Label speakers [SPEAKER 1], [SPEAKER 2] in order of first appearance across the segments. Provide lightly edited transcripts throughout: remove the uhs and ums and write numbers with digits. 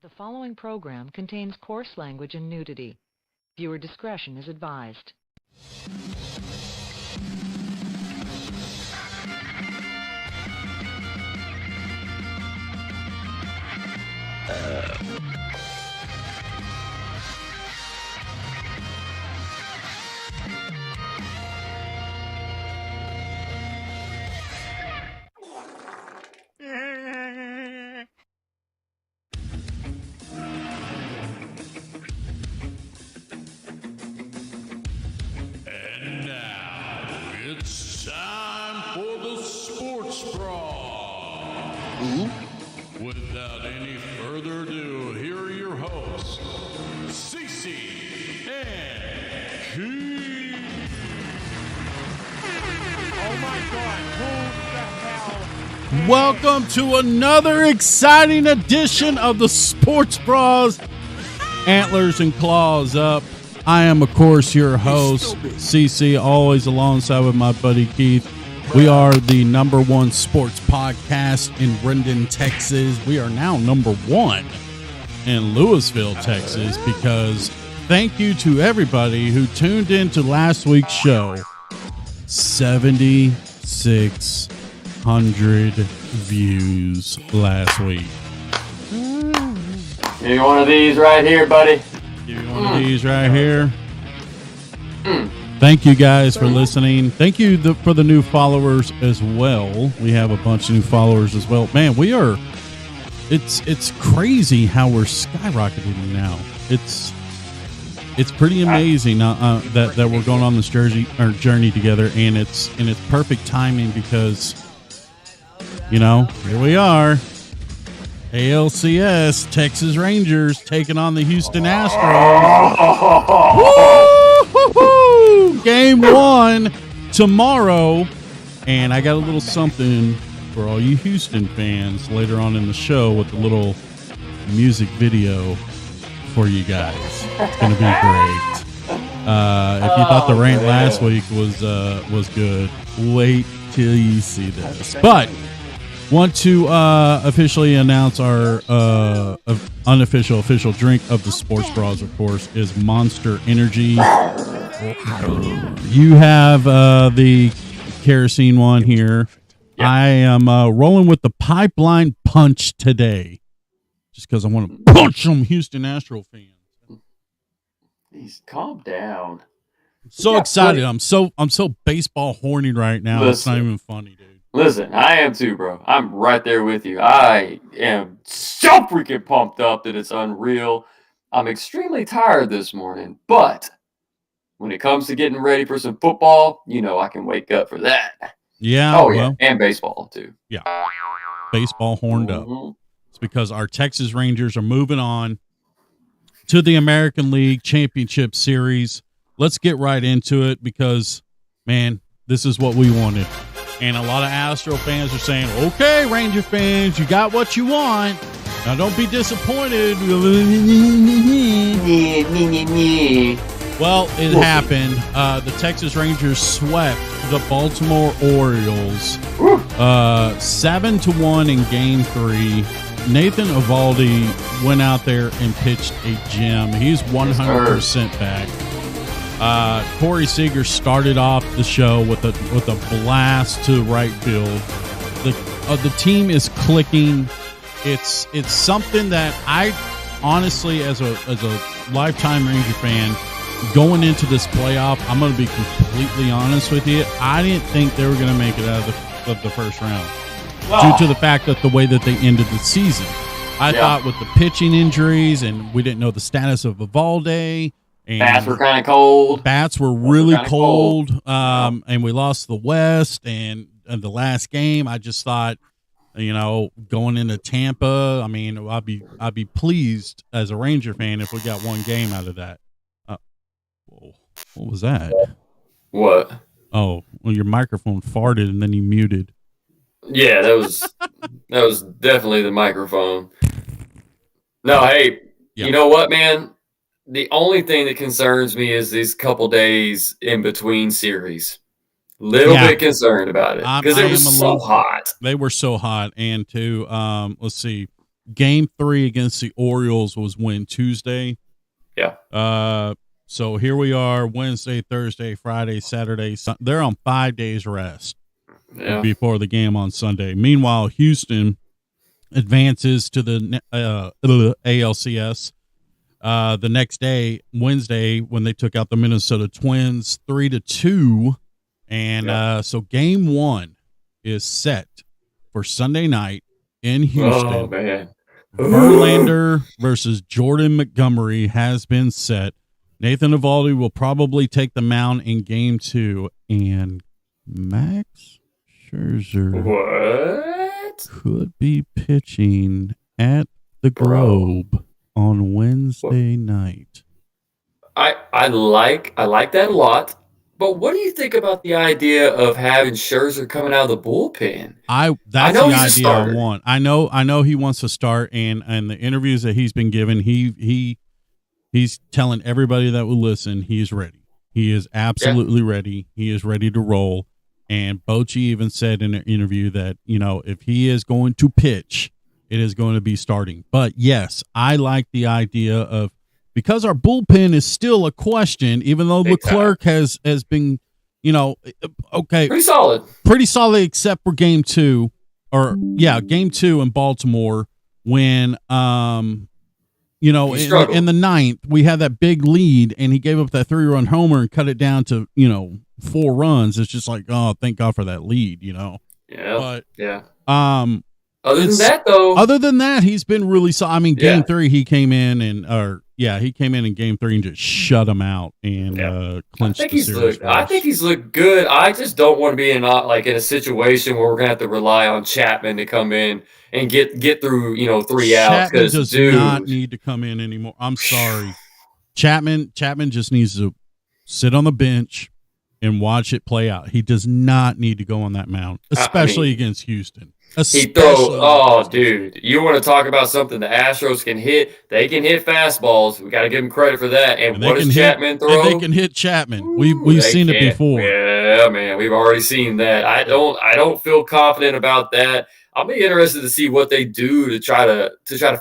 [SPEAKER 1] The following program contains coarse language and nudity. Viewer discretion is advised.
[SPEAKER 2] And now it's time for the Sports Brawl. Without any further ado, here are your hosts, Cece and Keith.
[SPEAKER 3] Oh my God, who the hell?
[SPEAKER 4] Welcome to another exciting edition of the Sports Bras. Antlers and claws up. I am, of course, your host, CC, always alongside with my buddy Keith. We are the number one sports podcast in Rendon, Texas. We are now number one in Louisville, Texas, because thank you to everybody who tuned into last week's show. 7,600 views last week.
[SPEAKER 5] Give me one of these right here, buddy.
[SPEAKER 4] Give you one of these right here. Thank you guys for listening. Thank you for the new followers as well. We have a bunch of new followers as well. Man, we are. It's crazy how we're skyrocketing now. It's pretty amazing that we're going on this journey together, and it's perfect timing because, you know, here we are. ALCS, Texas Rangers taking on the Houston Astros. Woo-hoo-hoo! Game 1 tomorrow. And I got a little something for all you Houston fans later on in the show with a little music video for you guys. It's going to be great. If you thought the rant last week was good, wait till you see this. But want to officially announce our official drink of the Sports Bras, of course, is Monster Energy. You have the kerosene one here. Yeah. I am rolling with the Pipeline Punch today, just because I want to punch some Houston Astro fans.
[SPEAKER 5] Please calm down.
[SPEAKER 4] So excited! I'm so baseball horny right now.
[SPEAKER 5] Listen.
[SPEAKER 4] It's not even funny, dude.
[SPEAKER 5] Listen, I am too, bro. I'm right there with you. I am so freaking pumped up that it's unreal. I'm extremely tired this morning, but when it comes to getting ready for some football, you know I can wake up for that.
[SPEAKER 4] Yeah.
[SPEAKER 5] Oh, yeah. And baseball, too.
[SPEAKER 4] Yeah. Baseball horned up. It's because our Texas Rangers are moving on to the American League Championship Series. Let's get right into it because, man, this is what we wanted. And a lot of Astro fans are saying, okay, Ranger fans, you got what you want. Now don't be disappointed. Well, it happened. The Texas Rangers swept the Baltimore Orioles 7-1 in Game 3. Nathan Eovaldi went out there and pitched a gem. He's 100% back. Corey Seager started off the show with a blast to right field. The team is clicking. It's something that I honestly, as a lifetime Ranger fan, going into this playoff, I'm going to be completely honest with you. I didn't think they were going to make it out of the first round due to the fact that the way that they ended the season. I thought with the pitching injuries, and we didn't know the status of Eovaldi. And
[SPEAKER 5] bats were kind of cold.
[SPEAKER 4] Bats were really cold. And we lost the West. And the last game, I just thought, you know, going into Tampa, I mean, I'd be pleased as a Ranger fan if we got one game out of that. Whoa, what was that?
[SPEAKER 5] What?
[SPEAKER 4] Oh, well, your microphone farted and then you muted.
[SPEAKER 5] Yeah, that was definitely the microphone. No, hey, You know what, man? The only thing that concerns me is these couple days in between series. Little bit concerned about it because it was so hot.
[SPEAKER 4] They were so hot, and let's see, Game 3 against the Orioles was when Tuesday.
[SPEAKER 5] Yeah.
[SPEAKER 4] So here we are, Wednesday, Thursday, Friday, Saturday. They're on 5 days rest before the game on Sunday. Meanwhile, Houston advances to the ALCS the next day, Wednesday, when they took out the Minnesota Twins 3-2. And so game 1 is set for Sunday night in Houston.
[SPEAKER 5] Oh, man.
[SPEAKER 4] Verlander versus Jordan Montgomery has been set. Nathan Eovaldi will probably take the mound in game 2, and Max Scherzer could be pitching at the Globe on Wednesday night.
[SPEAKER 5] I like that a lot. But what do you think about the idea of having Scherzer coming out of the bullpen?
[SPEAKER 4] That's the idea I want. I know he wants to start, and the interviews that he's been given, he's telling everybody that will listen he's ready. He is absolutely ready. He is ready to roll. And Bochy even said in an interview that, if he is going to pitch, it is going to be starting. But yes, I like the idea of, because our bullpen is still a question, even though Leclerc has been, okay, pretty solid, except for game 2 in Baltimore when, in the 9th, we had that big lead and he gave up that 3-run homer and cut it down to, 4 runs. It's just like, oh, thank God for that lead,
[SPEAKER 5] Yeah.
[SPEAKER 4] But,
[SPEAKER 5] Other
[SPEAKER 4] than that, he's been really solid. I mean, game 3, he came in in game 3 and just shut him out and clinched the series.
[SPEAKER 5] I think he's looked good. I just don't want to be in a situation where we're gonna have to rely on Chapman to come in and get through 3 outs.
[SPEAKER 4] Chapman does not need to come in anymore. I'm sorry, Chapman just needs to sit on the bench and watch it play out. He does not need to go on that mound, especially against Houston.
[SPEAKER 5] Dude, you want to talk about something the Astros can hit? They can hit fastballs. We got to give them credit for that. And what does Chapman throw?
[SPEAKER 4] They can hit Chapman. We've seen it before.
[SPEAKER 5] Yeah, man, we've already seen that. I don't feel confident about that. I'll be interested to see what they do to try to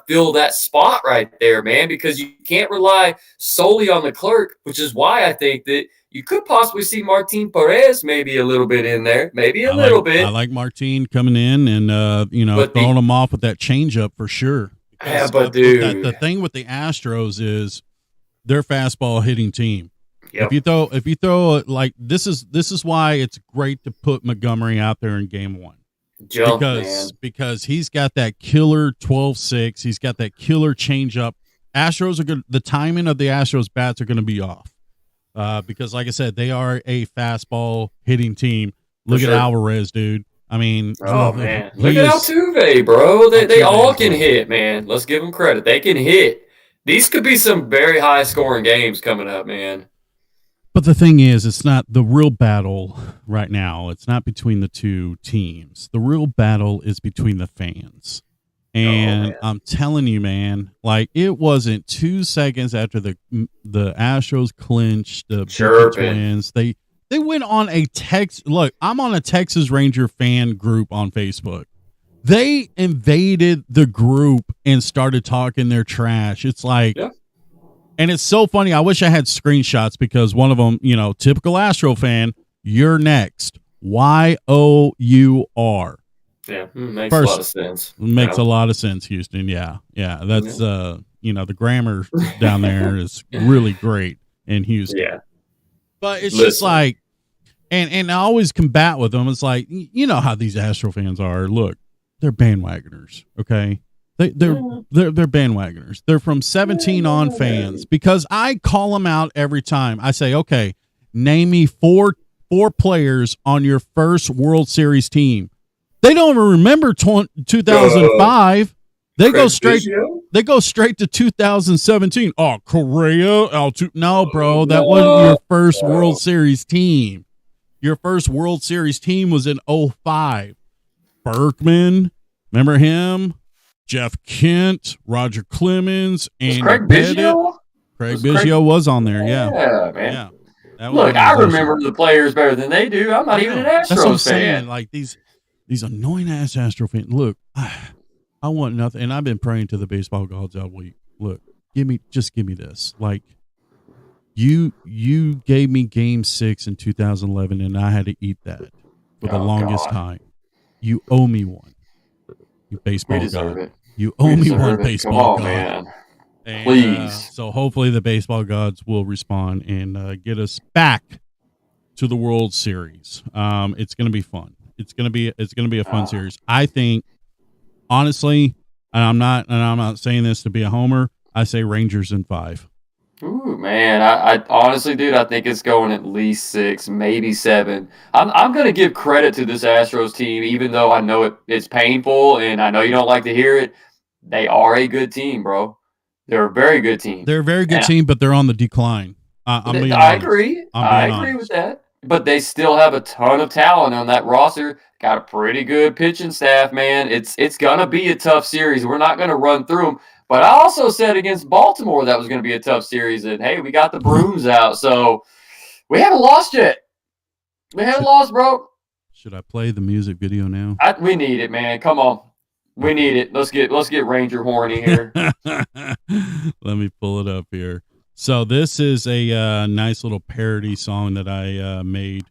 [SPEAKER 5] fill that spot right there, man, because you can't rely solely on Leclerc, which is why I think that you could possibly see Martin Perez maybe a little bit in there, maybe a little bit.
[SPEAKER 4] I like Martin coming in and throwing him off with that changeup for sure.
[SPEAKER 5] Because, dude,
[SPEAKER 4] the thing with the Astros is they're fastball hitting team.
[SPEAKER 5] Yep.
[SPEAKER 4] If you throw like this is why it's great to put Montgomery out there in game 1. Because he's got that killer 12-6. He's got that killer changeup. Astros are good. The timing of the Astros bats are going to be off. Because like I said, they are a fastball hitting team. Look at Alvarez, dude. I mean,
[SPEAKER 5] man, look at Altuve, bro. They all can hit, man. Let's give them credit. They can hit. These could be some very high scoring games coming up, man.
[SPEAKER 4] But the thing is, it's not the real battle right now. It's not between the two teams. The real battle is between the fans. And I'm telling you, man, like it wasn't 2 seconds after the Astros clinched the Twins. They went on a text. Look, I'm on a Texas Ranger fan group on Facebook. They invaded the group and started talking their trash. It's like, and it's so funny. I wish I had screenshots because one of them, typical Astro fan, you're next. YOUR.
[SPEAKER 5] Yeah, makes a lot of sense.
[SPEAKER 4] Makes a lot of sense, Houston. Yeah. That's the grammar down there is really great in Houston. Yeah, but it's just like, and I always combat with them. It's like how these Astro fans are. Look, they're bandwagoners. Okay, they're bandwagoners. They're from 17 on fans because I call them out every time. I say, okay, name me four players on your first World Series team. They don't even remember 2005. They go straight to 2017. Oh, Correa, no, bro, that wasn't your first World Series team. Your first World Series team was in 05. Berkman, remember him? Jeff Kent, Roger Clemens, and
[SPEAKER 5] Craig Biggio.
[SPEAKER 4] Craig Biggio was on there. Yeah,
[SPEAKER 5] man. Yeah. Look, I remember the players better than they do. I'm not even an Astros fan.
[SPEAKER 4] Like these annoying ass Astro fans. Look, I want nothing. And I've been praying to the baseball gods all week. Look, give me this. Like, you gave me Game 6 in 2011, and I had to eat that for the longest time. You owe me one. You baseball god. You owe me one baseball god.
[SPEAKER 5] Man.
[SPEAKER 4] And,
[SPEAKER 5] please.
[SPEAKER 4] So hopefully the baseball gods will respond and get us back to the World Series. It's going to be fun. It's going to be a fun series. I think, honestly, and I'm not saying this to be a homer, I say Rangers in 5.
[SPEAKER 5] Ooh, man. I honestly, dude, I think it's going at least 6, maybe 7. I'm going to give credit to this Astros team, even though I know it's painful and I know you don't like to hear it. They are a good team, bro. They're a very good team.
[SPEAKER 4] They're a very good team, but they're on the decline. I
[SPEAKER 5] agree. I agree with that. But they still have a ton of talent on that roster. Got a pretty good pitching staff, man. It's going to be a tough series. We're not going to run through them. But I also said against Baltimore that was going to be a tough series. And, hey, we got the brooms out. So we haven't lost yet. We haven't lost, bro.
[SPEAKER 4] Should I play the music video now?
[SPEAKER 5] We need it, man. Come on. We need it. Let's get Ranger horny here.
[SPEAKER 4] Let me pull it up here. So this is a nice little parody song that I made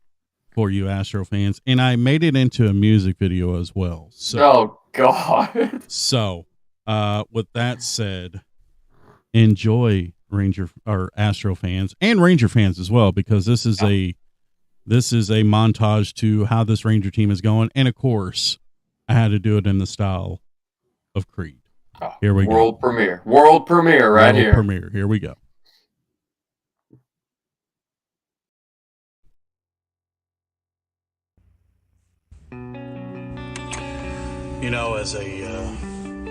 [SPEAKER 4] for you Astro fans, and I made it into a music video as well. So,
[SPEAKER 5] oh God.
[SPEAKER 4] So, with that said, enjoy Ranger or Astro fans and Ranger fans as well, because this is a montage to how this Ranger team is going, and of course, I had to do it in the style of Creed. Here we go.
[SPEAKER 5] World premiere right here.
[SPEAKER 4] World premiere. Here we go.
[SPEAKER 6] You know, as a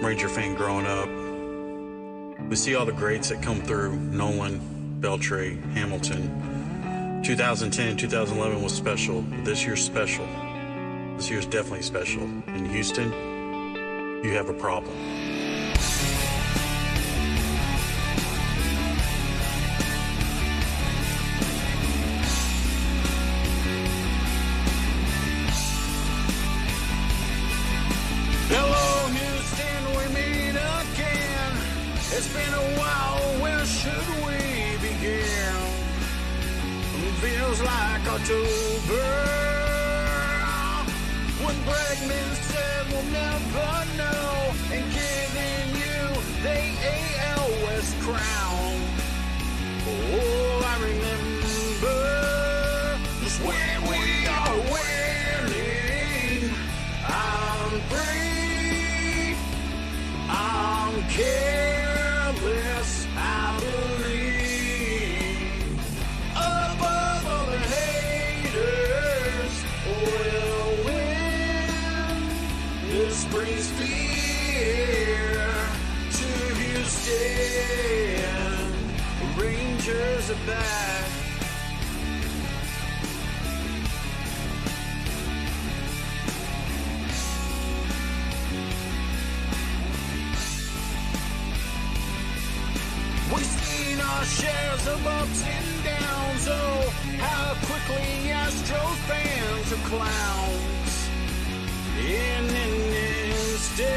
[SPEAKER 6] Ranger fan growing up, we see all the greats that come through. Nolan, Beltre, Hamilton. 2010, 2011 was special. This year's special. This year's definitely special. In Houston, you have a problem.
[SPEAKER 7] Hello, Houston, we meet again. It's been a while, where should we begin? Feels like October, when Bregman said we'll never know, and giving you the AL West crown. Oh, I remember just when we are winning. I'm free, I'm careless, I believe. Above all the haters, we'll win. This brings fear to Houston. Rangers are back. We've seen our shares of ups and downs. Oh, how quickly Astros fans are clowns. In an instant,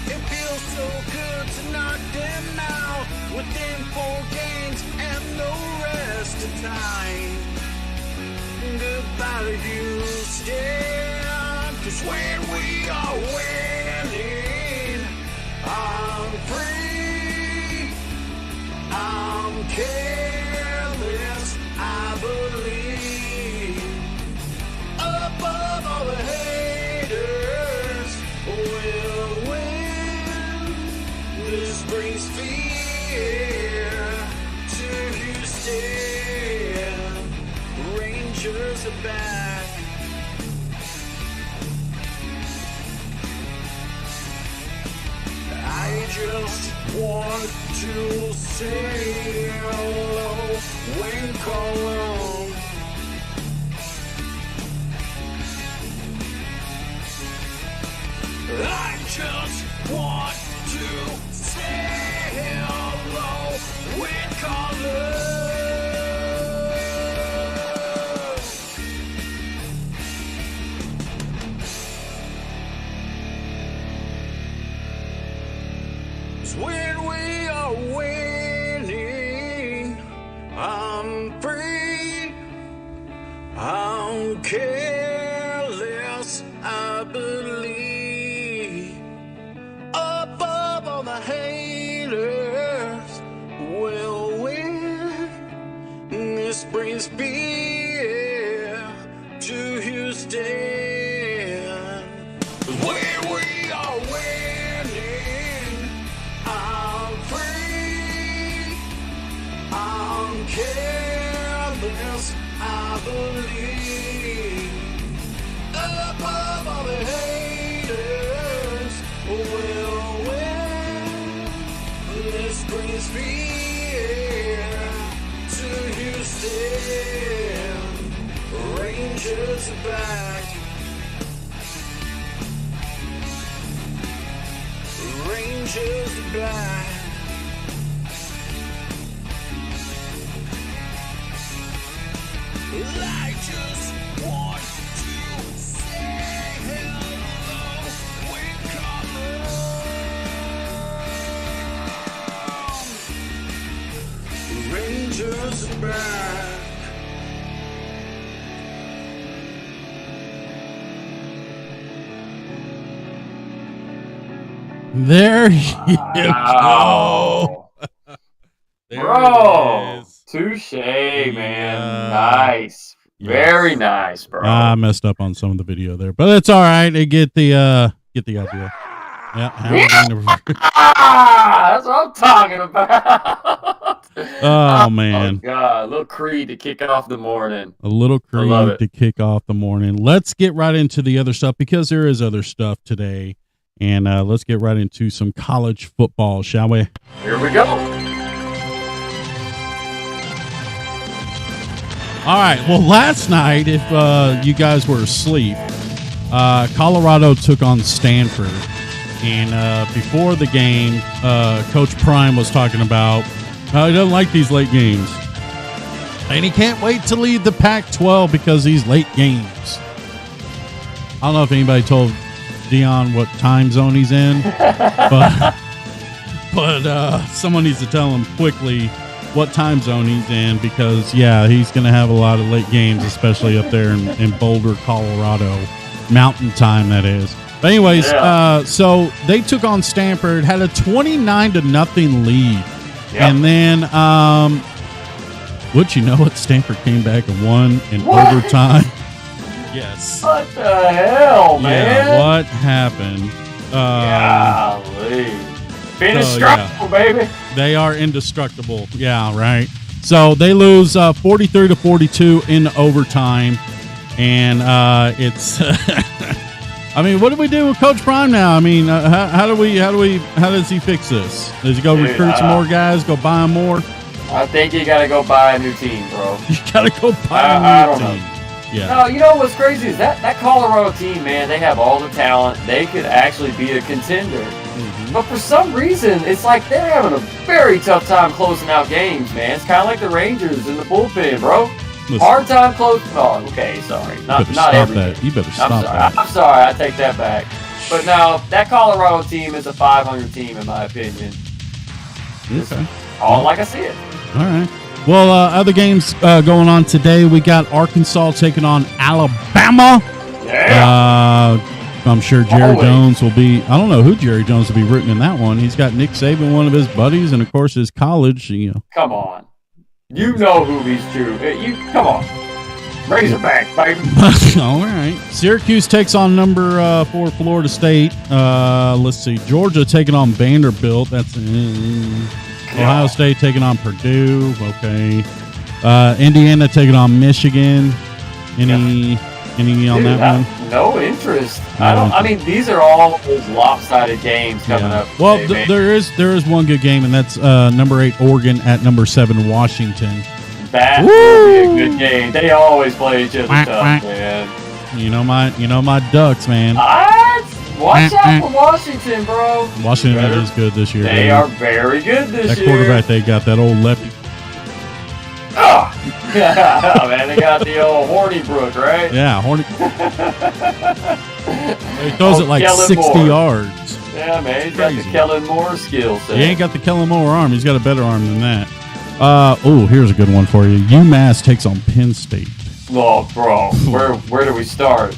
[SPEAKER 7] it feels so good to knock them out within 4 games and no rest of time. Goodbye to Houston, 'cause when we are winning, I'm free, I'm careless, I believe. Above all the haters, we'll win. This brings fear to Houston. Rangers are back. I just want to say hello when called. I just want to say hello when called. when we are winning. I'm free, I'm careless, I believe. Above all the haters will win. This brings fear to Houston. When we are winning, I'm free, I'm careless, I believe. Above all the haters will win. This brings fear to Houston. Rangers are back. Rangers are back. I just want to say hello. We come home. Rangers are back.
[SPEAKER 4] There you go.
[SPEAKER 5] Wow.
[SPEAKER 4] There
[SPEAKER 5] Bro,
[SPEAKER 4] it is.
[SPEAKER 5] touche, man.
[SPEAKER 4] Yeah.
[SPEAKER 5] Nice.
[SPEAKER 4] Yes.
[SPEAKER 5] Very nice, bro.
[SPEAKER 4] I messed up on some of the video there, but it's all right. They get the idea. Yeah.
[SPEAKER 5] That's what I'm talking about.
[SPEAKER 4] Oh, man.
[SPEAKER 5] Oh, God. A little Creed to kick off the morning.
[SPEAKER 4] A little
[SPEAKER 5] love
[SPEAKER 4] Creed
[SPEAKER 5] it.
[SPEAKER 4] to kick off the morning. Let's get right into the other stuff because there is other stuff today. And let's get right into some college football, shall we?
[SPEAKER 5] Here we go.
[SPEAKER 4] All right. Well, last night, if you guys were asleep, Colorado took on Stanford. And before the game, Coach Prime was talking about how he doesn't like these late games. And he can't wait to lead the Pac-12 because these late games. I don't know if anybody told Dion what time zone he's in, but someone needs to tell him quickly what time zone he's in because, yeah, he's going to have a lot of late games, especially up there in Boulder, Colorado. Mountain time, that is. But anyways, so they took on Stanford, had a 29-0 lead. Yep. And then, would you know it, Stanford came back and won in overtime. Yes.
[SPEAKER 5] What the hell, man?
[SPEAKER 4] Yeah, what happened?
[SPEAKER 5] Golly. Indestructible, baby.
[SPEAKER 4] They are indestructible. Yeah, right. So they lose 43-42 in overtime. And it's I mean, what do we do with Coach Prime now? I mean, how does he fix this? Does he go recruit some more guys, go buy them more?
[SPEAKER 5] I think you got to go buy a new team, bro.
[SPEAKER 4] You got to go buy a new team. Yeah.
[SPEAKER 5] No, you know what's crazy is that Colorado team, man, they have all the talent. They could actually be a contender. Mm-hmm. But for some reason, it's like they're having a very tough time closing out games, man. It's kind of like the Rangers in the bullpen, bro.
[SPEAKER 4] Listen.
[SPEAKER 5] Hard time closing. Oh, okay, sorry. Not everything.
[SPEAKER 4] You better stop that.
[SPEAKER 5] I'm sorry. I take that back. But no, that Colorado team is a 500 team, in my opinion.
[SPEAKER 4] Okay.
[SPEAKER 5] All like I see it.
[SPEAKER 4] All right. Well, other games going on today. We got Arkansas taking on Alabama.
[SPEAKER 5] Yeah.
[SPEAKER 4] I'm sure Jerry Jones will be. I don't know who Jerry Jones will be rooting in that one. He's got Nick Saban, one of his buddies, and of course his college. You know.
[SPEAKER 5] Come on. You know who he's choosing. You come on. Razorback, baby.
[SPEAKER 4] All right. Syracuse takes on number 4 Florida State. Let's see. Georgia taking on Vanderbilt. That's Ohio State taking on Purdue. Okay. Indiana taking on Michigan. Any on that one?
[SPEAKER 5] No interest. I mean, these are all those lopsided games coming up.
[SPEAKER 4] Well, there is one good game, and that's number 8 Oregon at number 7 Washington.
[SPEAKER 5] That will be a good game. They always play each other tough, man.
[SPEAKER 4] You know my Ducks, man.
[SPEAKER 5] Watch out for Washington, bro.
[SPEAKER 4] Washington is good this year.
[SPEAKER 5] They are very good this year.
[SPEAKER 4] That quarterback they got, that old lefty.
[SPEAKER 5] Oh, man, they got the old Hornibrook, right?
[SPEAKER 4] Yeah, He throws it like 60 yards.
[SPEAKER 5] Yeah, man, he's got the
[SPEAKER 4] Crazy.
[SPEAKER 5] Kellen Moore skill set.
[SPEAKER 4] He ain't got the Kellen Moore arm. He's got a better arm than that. Here's a good one for you. UMass takes on Penn State.
[SPEAKER 5] Oh, bro, where do we start?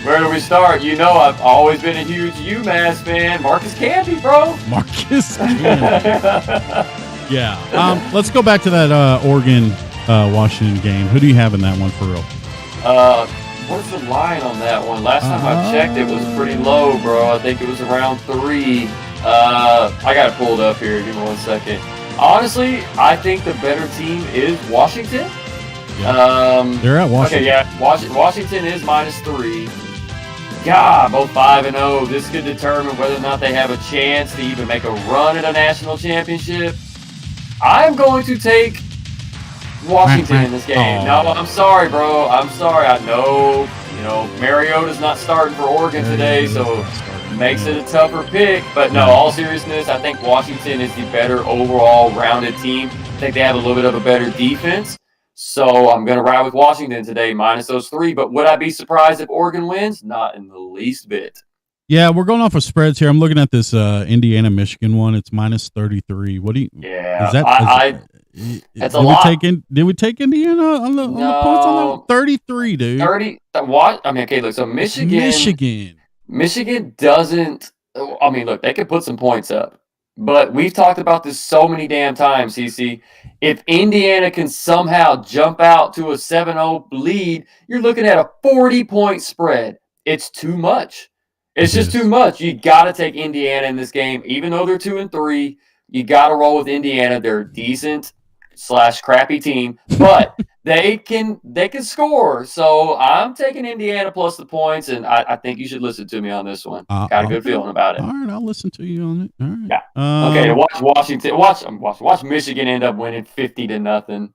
[SPEAKER 5] Where do we start? You know, I've always been a huge UMass fan. Marcus Camby, bro.
[SPEAKER 4] Marcus Camby. Yeah. Let's go back to that Oregon Washington game. Who do you have in that one for real?
[SPEAKER 5] What's the line on that one? Last time I checked, it was pretty low, bro. I think it was around 3. I got it pulled up here. Give me 1 second. Honestly, I think the better team is Washington.
[SPEAKER 4] Yeah. They're at Washington.
[SPEAKER 5] Okay, yeah. Washington is -3. God, both 5-0. This could determine whether or not they have a chance to even make a run at a national championship. I'm going to take Washington in this game. No, I'm sorry, bro. I'm sorry. I know, Mariota's not starting for Oregon today, so makes it a tougher pick. But no, all seriousness, I think Washington is the better overall rounded team. I think they have a little bit of a better defense. So I'm going to ride with Washington today, minus those 3. But would I be surprised if Oregon wins? Not in the least bit.
[SPEAKER 4] Yeah, we're going off of spreads here. I'm looking at this Indiana-Michigan one. It's -33. What do you?
[SPEAKER 5] Yeah,
[SPEAKER 4] is that?
[SPEAKER 5] that's a lot.
[SPEAKER 4] Did we take Indiana on the points on that? 33, dude.
[SPEAKER 5] 30. What? I mean, okay, look. So Michigan doesn't. I mean, look, they could put some points up, but we've talked about this so many damn times, CC. If Indiana can somehow jump out to a 7-0 lead, you're looking at a 40-point spread. It's too much. It's just too much. You got to take Indiana in this game, even though they're 2-3. You got to roll with Indiana. They're a decent / crappy team, but they can score. So I'm taking Indiana plus the points, and I think you should listen to me on this one. Got a good feeling about it.
[SPEAKER 4] All right, I'll listen to you on it. All right.
[SPEAKER 5] Yeah. Okay. Watch Washington. Watch Michigan end up winning 50-0.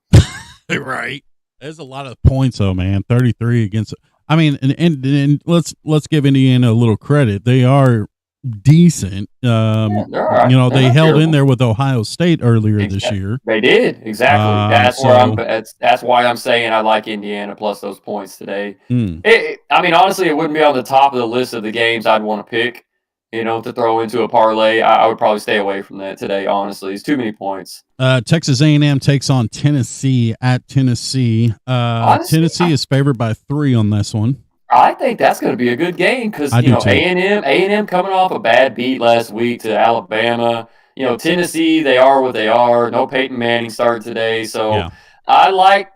[SPEAKER 4] Right. There's a lot of points, though, man. 33 against. I mean, and let's give Indiana a little credit. They are decent. They held
[SPEAKER 5] terrible.
[SPEAKER 4] in there with Ohio State earlier this year.
[SPEAKER 5] They did, exactly. That's why I'm saying I like Indiana plus those points today. I mean, honestly, it wouldn't be on the top of the list of the games I'd want to pick. To throw into a parlay. I would probably stay away from that today. Honestly, it's too many points.
[SPEAKER 4] Texas A&M takes on Tennessee at Tennessee. Tennessee is favored by 3 on this one.
[SPEAKER 5] I think that's going to be a good game because A&M coming off a bad beat last week to Alabama. Tennessee, they are what they are. No Peyton Manning started today, so yeah. I like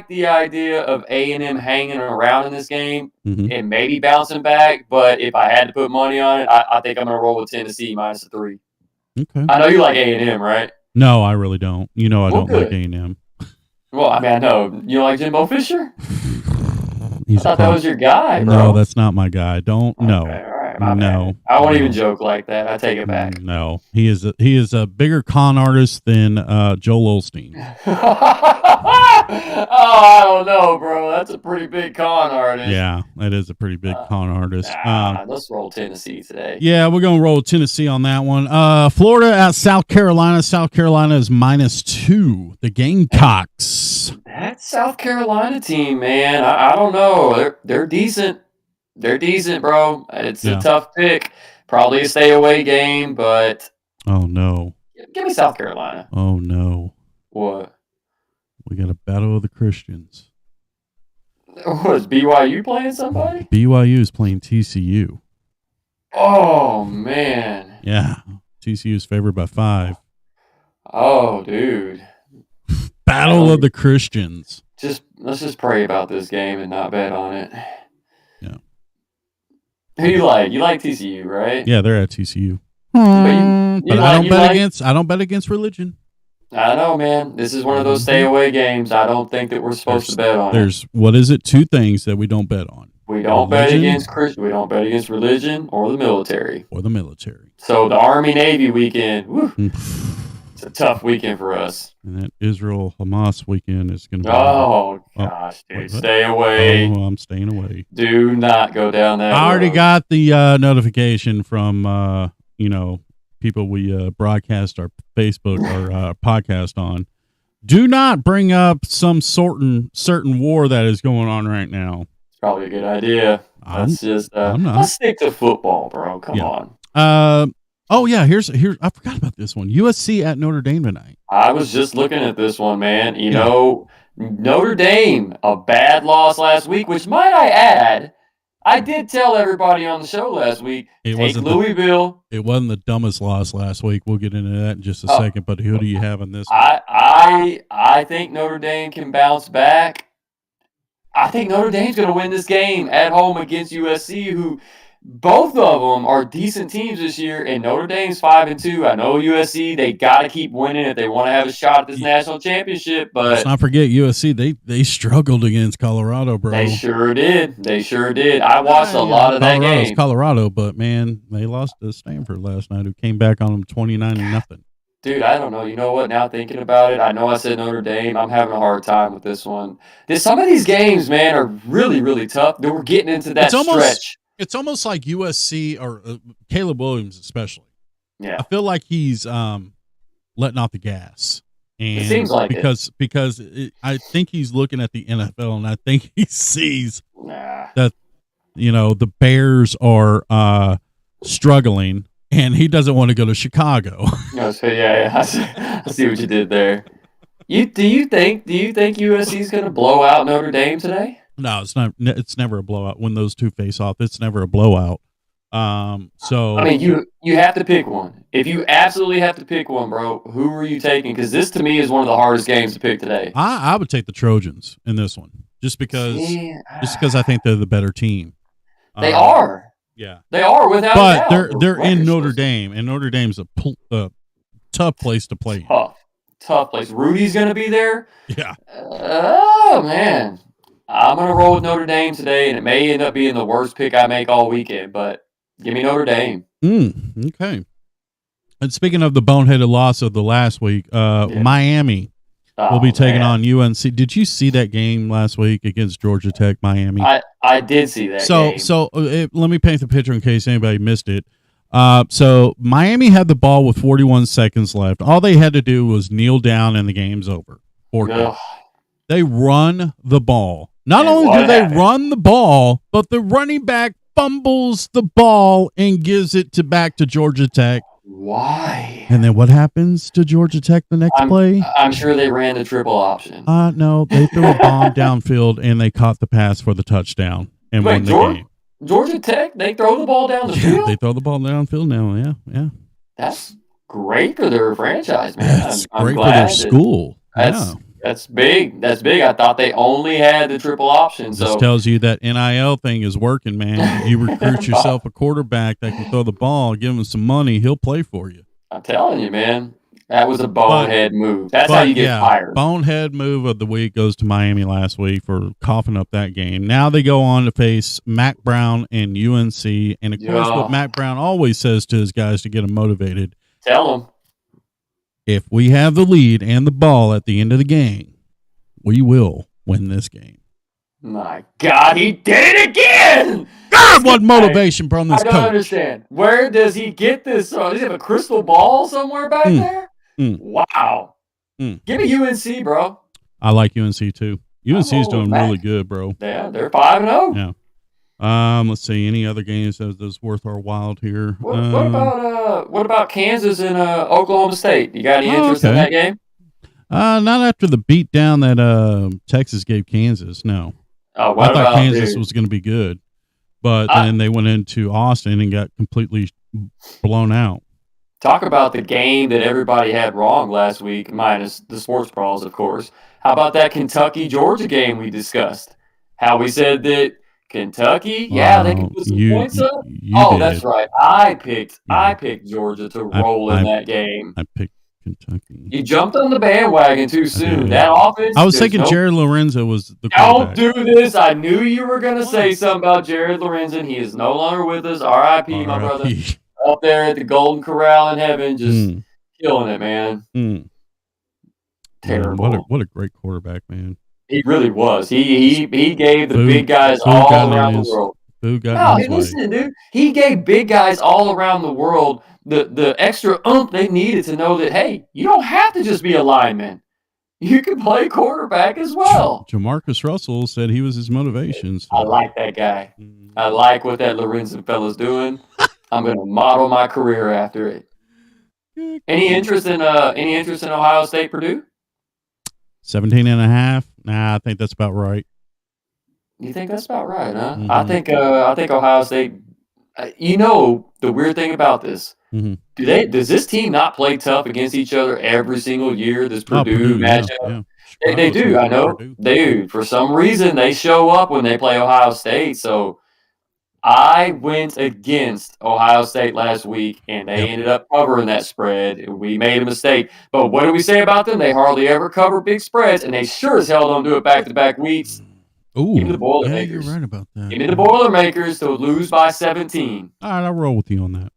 [SPEAKER 5] the idea of A&M hanging around in this game and maybe bouncing back. But if I had to put money on it, I think I'm going to roll with Tennessee minus -3. Okay. I know you like A&M, right?
[SPEAKER 4] No, I really don't. I don't like A&M.
[SPEAKER 5] Well, I mean, I know you don't like I Fisher. I thought that was your guy, bro.
[SPEAKER 4] No, that's not my guy. Don't.
[SPEAKER 5] Okay,
[SPEAKER 4] No.
[SPEAKER 5] all right,
[SPEAKER 4] No.
[SPEAKER 5] bad. I won't even joke like that. I take it back.
[SPEAKER 4] No. He is a bigger con artist than Joel Osteen.
[SPEAKER 5] I don't know, bro. That's a pretty big con artist.
[SPEAKER 4] Yeah, that is a pretty big con artist.
[SPEAKER 5] Let's roll Tennessee today.
[SPEAKER 4] Yeah, we're going to roll Tennessee on that one. Florida at South Carolina. South Carolina is -2. The Gamecocks.
[SPEAKER 5] That South Carolina team, man, I don't know. They're decent. They're decent, bro. It's a tough pick. Probably a stay away game, but
[SPEAKER 4] oh no.
[SPEAKER 5] Give me South Carolina.
[SPEAKER 4] Oh no.
[SPEAKER 5] What?
[SPEAKER 4] We got a battle of the Christians.
[SPEAKER 5] What, is BYU playing somebody?
[SPEAKER 4] BYU is playing TCU.
[SPEAKER 5] Oh man.
[SPEAKER 4] Yeah. TCU is favored by 5.
[SPEAKER 5] Oh, dude.
[SPEAKER 4] Battle of the Christians.
[SPEAKER 5] Let's just pray about this game and not bet on it.
[SPEAKER 4] Yeah.
[SPEAKER 5] Who you like? You like TCU, right?
[SPEAKER 4] Yeah, they're at TCU.
[SPEAKER 5] But
[SPEAKER 4] I don't bet against religion.
[SPEAKER 5] I know, man. This is one of those stay away games. I don't think that we're supposed to bet on.
[SPEAKER 4] There's what is it? 2 things that we don't bet on.
[SPEAKER 5] We don't bet against Christian. We don't bet against religion or the military. So the Army-Navy weekend, it's a tough weekend for us.
[SPEAKER 4] And that Israel-Hamas weekend is going to be...
[SPEAKER 5] Oh, gosh, dude. Stay away.
[SPEAKER 4] Oh, I'm staying away.
[SPEAKER 5] Do not go down that
[SPEAKER 4] I already
[SPEAKER 5] road.
[SPEAKER 4] got the notification from, people we broadcast our Facebook or podcast on. Do not bring up some certain war that is going on right now.
[SPEAKER 5] Probably a good idea. Let's just
[SPEAKER 4] I'm not.
[SPEAKER 5] let's stick to football, bro. Come
[SPEAKER 4] Yeah.
[SPEAKER 5] on.
[SPEAKER 4] Oh yeah, here's I forgot about this one. USC at Notre Dame tonight.
[SPEAKER 5] I was just looking at this one, man. You
[SPEAKER 4] Yeah.
[SPEAKER 5] know, Notre Dame, a bad loss last week, which might I add, I did tell everybody on the show last week,
[SPEAKER 4] It
[SPEAKER 5] take
[SPEAKER 4] wasn't
[SPEAKER 5] Louisville.
[SPEAKER 4] It wasn't the dumbest loss last week. We'll get into that in just a
[SPEAKER 5] Oh.
[SPEAKER 4] second. But who do you have in this one?
[SPEAKER 5] I think Notre Dame can bounce back. I think Notre Dame's going to win this game at home against USC, who both of them are decent teams this year, and Notre Dame's 5-2. I know USC, they got to keep winning if they want to have a shot at this national championship,
[SPEAKER 4] Let's
[SPEAKER 5] but
[SPEAKER 4] not forget USC. They struggled against Colorado, bro.
[SPEAKER 5] they sure did. They sure did. I watched a lot of that
[SPEAKER 4] Colorado's
[SPEAKER 5] game.
[SPEAKER 4] Colorado, but man, they lost to Stanford last night, who came back on them 29-0.
[SPEAKER 5] Dude, I don't know. You know what? Now thinking about it, I know I said Notre Dame. I'm having a hard time with this one. Some of these games, man, are really, really tough. We're getting into that stretch.
[SPEAKER 4] It's almost like USC or Caleb Williams, especially.
[SPEAKER 5] Yeah.
[SPEAKER 4] I feel like he's letting off the gas. And
[SPEAKER 5] It seems like
[SPEAKER 4] because I think he's looking at the NFL, and I think he sees
[SPEAKER 5] Nah.
[SPEAKER 4] that the Bears are struggling, and he doesn't want to go to Chicago.
[SPEAKER 5] No, so yeah, I see what you did there. Do you think USC is going to blow out Notre Dame today?
[SPEAKER 4] No, it's not. It's never a blowout. When those two face off, it's never a blowout. So
[SPEAKER 5] I mean, you have to pick one. If you absolutely have to pick one, bro, who are you taking? Because this to me is one of the hardest games to pick today.
[SPEAKER 4] I would take the Trojans in this one, just because I think they're the better team.
[SPEAKER 5] They are.
[SPEAKER 4] Yeah,
[SPEAKER 5] they are without. a
[SPEAKER 4] But
[SPEAKER 5] doubt.
[SPEAKER 4] they're in Notre Dame, and Notre Dame's a tough place to play.
[SPEAKER 5] Tough place. Rudy's going to be there.
[SPEAKER 4] Yeah.
[SPEAKER 5] Oh man, I'm going to roll with Notre Dame today, and it may end up being the worst pick I make all weekend. But give me Notre Dame.
[SPEAKER 4] Okay. And speaking of the boneheaded loss of the last week, Miami will be taking on UNC. Did you see that game last week against Georgia Tech, Miami?
[SPEAKER 5] I did see that game.
[SPEAKER 4] So let me paint the picture in case anybody missed it. So Miami had the ball with 41 seconds left. All they had to do was kneel down and the game's over. They run the ball. Not only do they run the ball, but the running back fumbles the ball and gives it back to Georgia Tech.
[SPEAKER 5] Why?
[SPEAKER 4] And then what happens to Georgia Tech the next play?
[SPEAKER 5] I'm sure they ran the triple option.
[SPEAKER 4] No, they threw a bomb downfield and they caught the pass for the touchdown and won the game.
[SPEAKER 5] Georgia Tech, they throw the ball down the field?
[SPEAKER 4] They throw the ball downfield now, yeah.
[SPEAKER 5] That's great for their franchise, man.
[SPEAKER 4] That's great for their school.
[SPEAKER 5] That's big. That's big. I thought they only had the triple option.
[SPEAKER 4] This tells you that NIL thing is working, man. You recruit yourself a quarterback that can throw the ball, give him some money, he'll play for you.
[SPEAKER 5] I'm telling you, man. That was a bonehead move. That's how you get fired.
[SPEAKER 4] Bonehead move of the week goes to Miami last week for coughing up that game. Now they go on to face Mac Brown and UNC. And, of course, what Mac Brown always says to his guys to get them motivated.
[SPEAKER 5] Tell them.
[SPEAKER 4] If we have the lead and the ball at the end of the game, we will win this game.
[SPEAKER 5] My God, he did it again!
[SPEAKER 4] God, what motivation from this coach.
[SPEAKER 5] I don't understand. Where does he get this from? Does he have a crystal ball somewhere back there? Wow. Give me UNC, bro.
[SPEAKER 4] I like UNC too. UNC's doing really good, bro.
[SPEAKER 5] Yeah, they're 5-0.
[SPEAKER 4] Yeah. Let's see. Any other games that's worth our while here?
[SPEAKER 5] What about Kansas and Oklahoma State? You got any interest in that game?
[SPEAKER 4] Not after the beat down that Texas gave Kansas. No.
[SPEAKER 5] Oh,
[SPEAKER 4] I thought Kansas was going to be good, but then they went into Austin and got completely blown out.
[SPEAKER 5] Talk about the game that everybody had wrong last week, minus the sports brawls, of course. How about that Kentucky-Georgia game we discussed? How we said that Kentucky, they can put some points up. That's right. I picked Georgia to roll in that game.
[SPEAKER 4] I picked Kentucky.
[SPEAKER 5] You jumped on the bandwagon too soon. That offense.
[SPEAKER 4] I was thinking Jared Lorenzo was the
[SPEAKER 5] quarterback. Don't do this. I knew you were going to say something about Jared Lorenzen. He is no longer with us. R.I.P. my brother. Up there at the Golden Corral in heaven, just killing it, man. Terrible.
[SPEAKER 4] What a great quarterback, man.
[SPEAKER 5] He really was. He gave the big guys all around the world. Listen, dude. He gave big guys all around the world the extra oomph they needed to know that, hey, you don't have to just be a lineman. You can play quarterback as well.
[SPEAKER 4] Jamarcus Russell said he was his motivation. So.
[SPEAKER 5] I like that guy. I like what that Lorenzen fella's doing. I'm gonna model my career after it. Any interest in Ohio State, Purdue?
[SPEAKER 4] 17.5. Nah, I think that's about right.
[SPEAKER 5] You think that's about right, huh?
[SPEAKER 4] Mhm.
[SPEAKER 5] I think Ohio State. The weird thing about this,
[SPEAKER 4] Mhm.
[SPEAKER 5] does this team not play tough against each other every single year? This Purdue matchup,
[SPEAKER 4] Yeah.
[SPEAKER 5] they
[SPEAKER 4] Chicago's
[SPEAKER 5] do. I
[SPEAKER 4] gonna
[SPEAKER 5] know,
[SPEAKER 4] beat Purdue.
[SPEAKER 5] dude. For some reason, they show up when they play Ohio State. So I went against Ohio State last week, and they
[SPEAKER 4] Yep.
[SPEAKER 5] ended up covering that spread. And we made a mistake. But what do we say about them? They hardly ever cover big spreads, and they sure as hell don't do it back-to-back weeks.
[SPEAKER 4] Ooh,
[SPEAKER 5] Give me the Boilermakers.
[SPEAKER 4] yeah, you're right about that.
[SPEAKER 5] Give me the Boilermakers to lose by 17.
[SPEAKER 4] All right, I'll roll with you on that.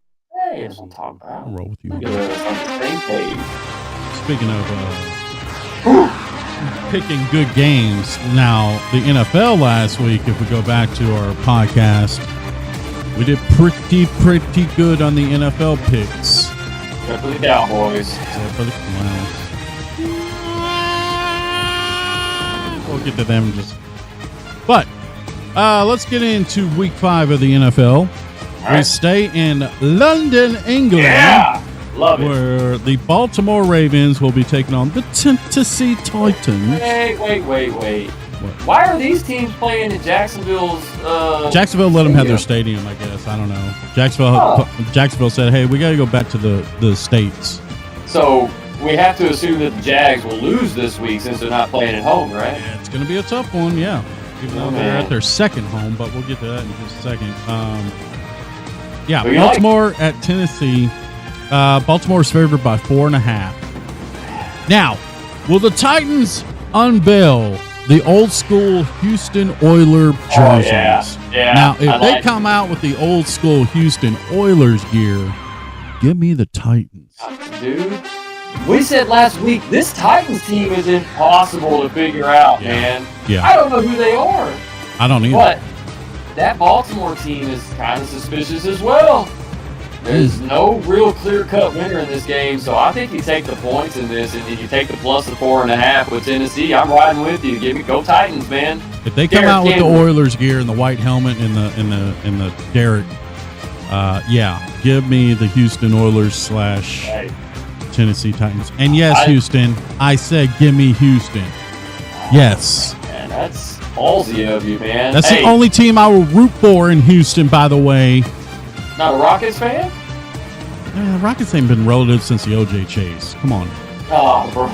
[SPEAKER 5] Hey, that's what I'm talking
[SPEAKER 4] I'll
[SPEAKER 5] about.
[SPEAKER 4] roll with you on
[SPEAKER 5] Look at
[SPEAKER 4] that.
[SPEAKER 5] us on the same page.
[SPEAKER 4] Speaking of picking good games, now the NFL last week, if we go back to our podcast, we did pretty good on the NFL picks.
[SPEAKER 5] Except for the Cowboys.
[SPEAKER 4] Except for the Clowns. We'll get to them in just. But let's get into week 5 of the NFL.
[SPEAKER 5] All
[SPEAKER 4] We
[SPEAKER 5] right.
[SPEAKER 4] stay in London, England.
[SPEAKER 5] Yeah! Love it.
[SPEAKER 4] Where the Baltimore Ravens will be taking on the Tennessee Titans.
[SPEAKER 5] Wait. Why are these teams playing in Jacksonville's
[SPEAKER 4] Jacksonville let them have their
[SPEAKER 5] stadium?
[SPEAKER 4] stadium, I guess. I don't know. Jacksonville said, hey, we got to go back to the States.
[SPEAKER 5] So we have to assume that the Jags will lose this week since they're not playing at home, right?
[SPEAKER 4] Yeah, it's going to be a tough one, yeah. Even though they're
[SPEAKER 5] man.
[SPEAKER 4] at their second home, but we'll get to that in just a second. Yeah,
[SPEAKER 5] Who you
[SPEAKER 4] Baltimore at Tennessee. Baltimore's favored by 4.5. Now, will the Titans unveil the old school Houston Oiler jerseys?
[SPEAKER 5] Yeah.
[SPEAKER 4] Now, if
[SPEAKER 5] I
[SPEAKER 4] they
[SPEAKER 5] like
[SPEAKER 4] come out with the old school Houston Oilers gear, give me the Titans.
[SPEAKER 5] Dude, we said last week this Titans team is impossible to figure out,
[SPEAKER 4] Yeah.
[SPEAKER 5] man.
[SPEAKER 4] Yeah.
[SPEAKER 5] I don't know who they are,
[SPEAKER 4] I don't either.
[SPEAKER 5] but that Baltimore team is kind of suspicious as well. There's no real clear-cut winner in this game, so I think you take the points in this, and then you take the plus the 4.5 with Tennessee. I'm riding with you. Go Titans, man.
[SPEAKER 4] If they come
[SPEAKER 5] Derrick
[SPEAKER 4] out with the
[SPEAKER 5] Henry.
[SPEAKER 4] Oilers gear and the white helmet and the Derrick, yeah, give me the Houston Oilers /
[SPEAKER 5] Hey,
[SPEAKER 4] Tennessee Titans. And yes,
[SPEAKER 5] I-
[SPEAKER 4] Houston, I said give me Houston. Yes.
[SPEAKER 5] man, that's ballsy of you, man.
[SPEAKER 4] That's
[SPEAKER 5] hey,
[SPEAKER 4] the only team I will root for in Houston, by the way.
[SPEAKER 5] not a Rockets fan?
[SPEAKER 4] The Rockets ain't been relative since the O.J. Chase. Come on.
[SPEAKER 5] Oh, bro.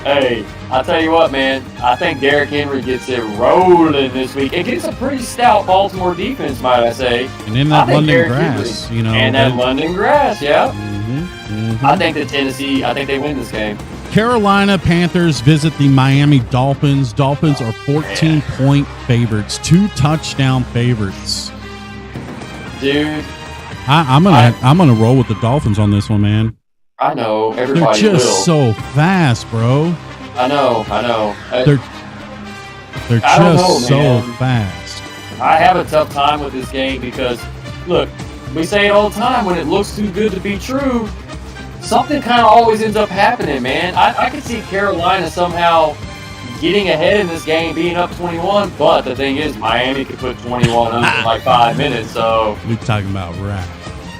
[SPEAKER 5] Hey, I'll tell you what, man. I think Derrick Henry gets it rolling this week. It gets a pretty stout Baltimore defense, might I say.
[SPEAKER 4] And in
[SPEAKER 5] I
[SPEAKER 4] that
[SPEAKER 5] think
[SPEAKER 4] London
[SPEAKER 5] Derrick
[SPEAKER 4] grass,
[SPEAKER 5] Henry-
[SPEAKER 4] you know.
[SPEAKER 5] And that London grass, yeah.
[SPEAKER 4] Mhm.
[SPEAKER 5] I think that Tennessee, I think they win this game.
[SPEAKER 4] Carolina Panthers visit the Miami Dolphins. Dolphins are 14-point favorites, 2 touchdown favorites.
[SPEAKER 5] Dude,
[SPEAKER 4] I'm gonna roll with the Dolphins on this one, man.
[SPEAKER 5] I know.
[SPEAKER 4] They're
[SPEAKER 5] Everybody
[SPEAKER 4] just
[SPEAKER 5] will.
[SPEAKER 4] so fast, bro.
[SPEAKER 5] I know.
[SPEAKER 4] They're
[SPEAKER 5] I don't
[SPEAKER 4] just
[SPEAKER 5] know,
[SPEAKER 4] so
[SPEAKER 5] man.
[SPEAKER 4] fast.
[SPEAKER 5] I have a tough time with this game because, look, we say it all the time, when it looks too good to be true, something kind of always ends up happening, man. I could see Carolina somehow getting ahead in this game, being up 21, but the thing is, Miami could put 21 up in like 5 minutes, so
[SPEAKER 4] We're talking about rap.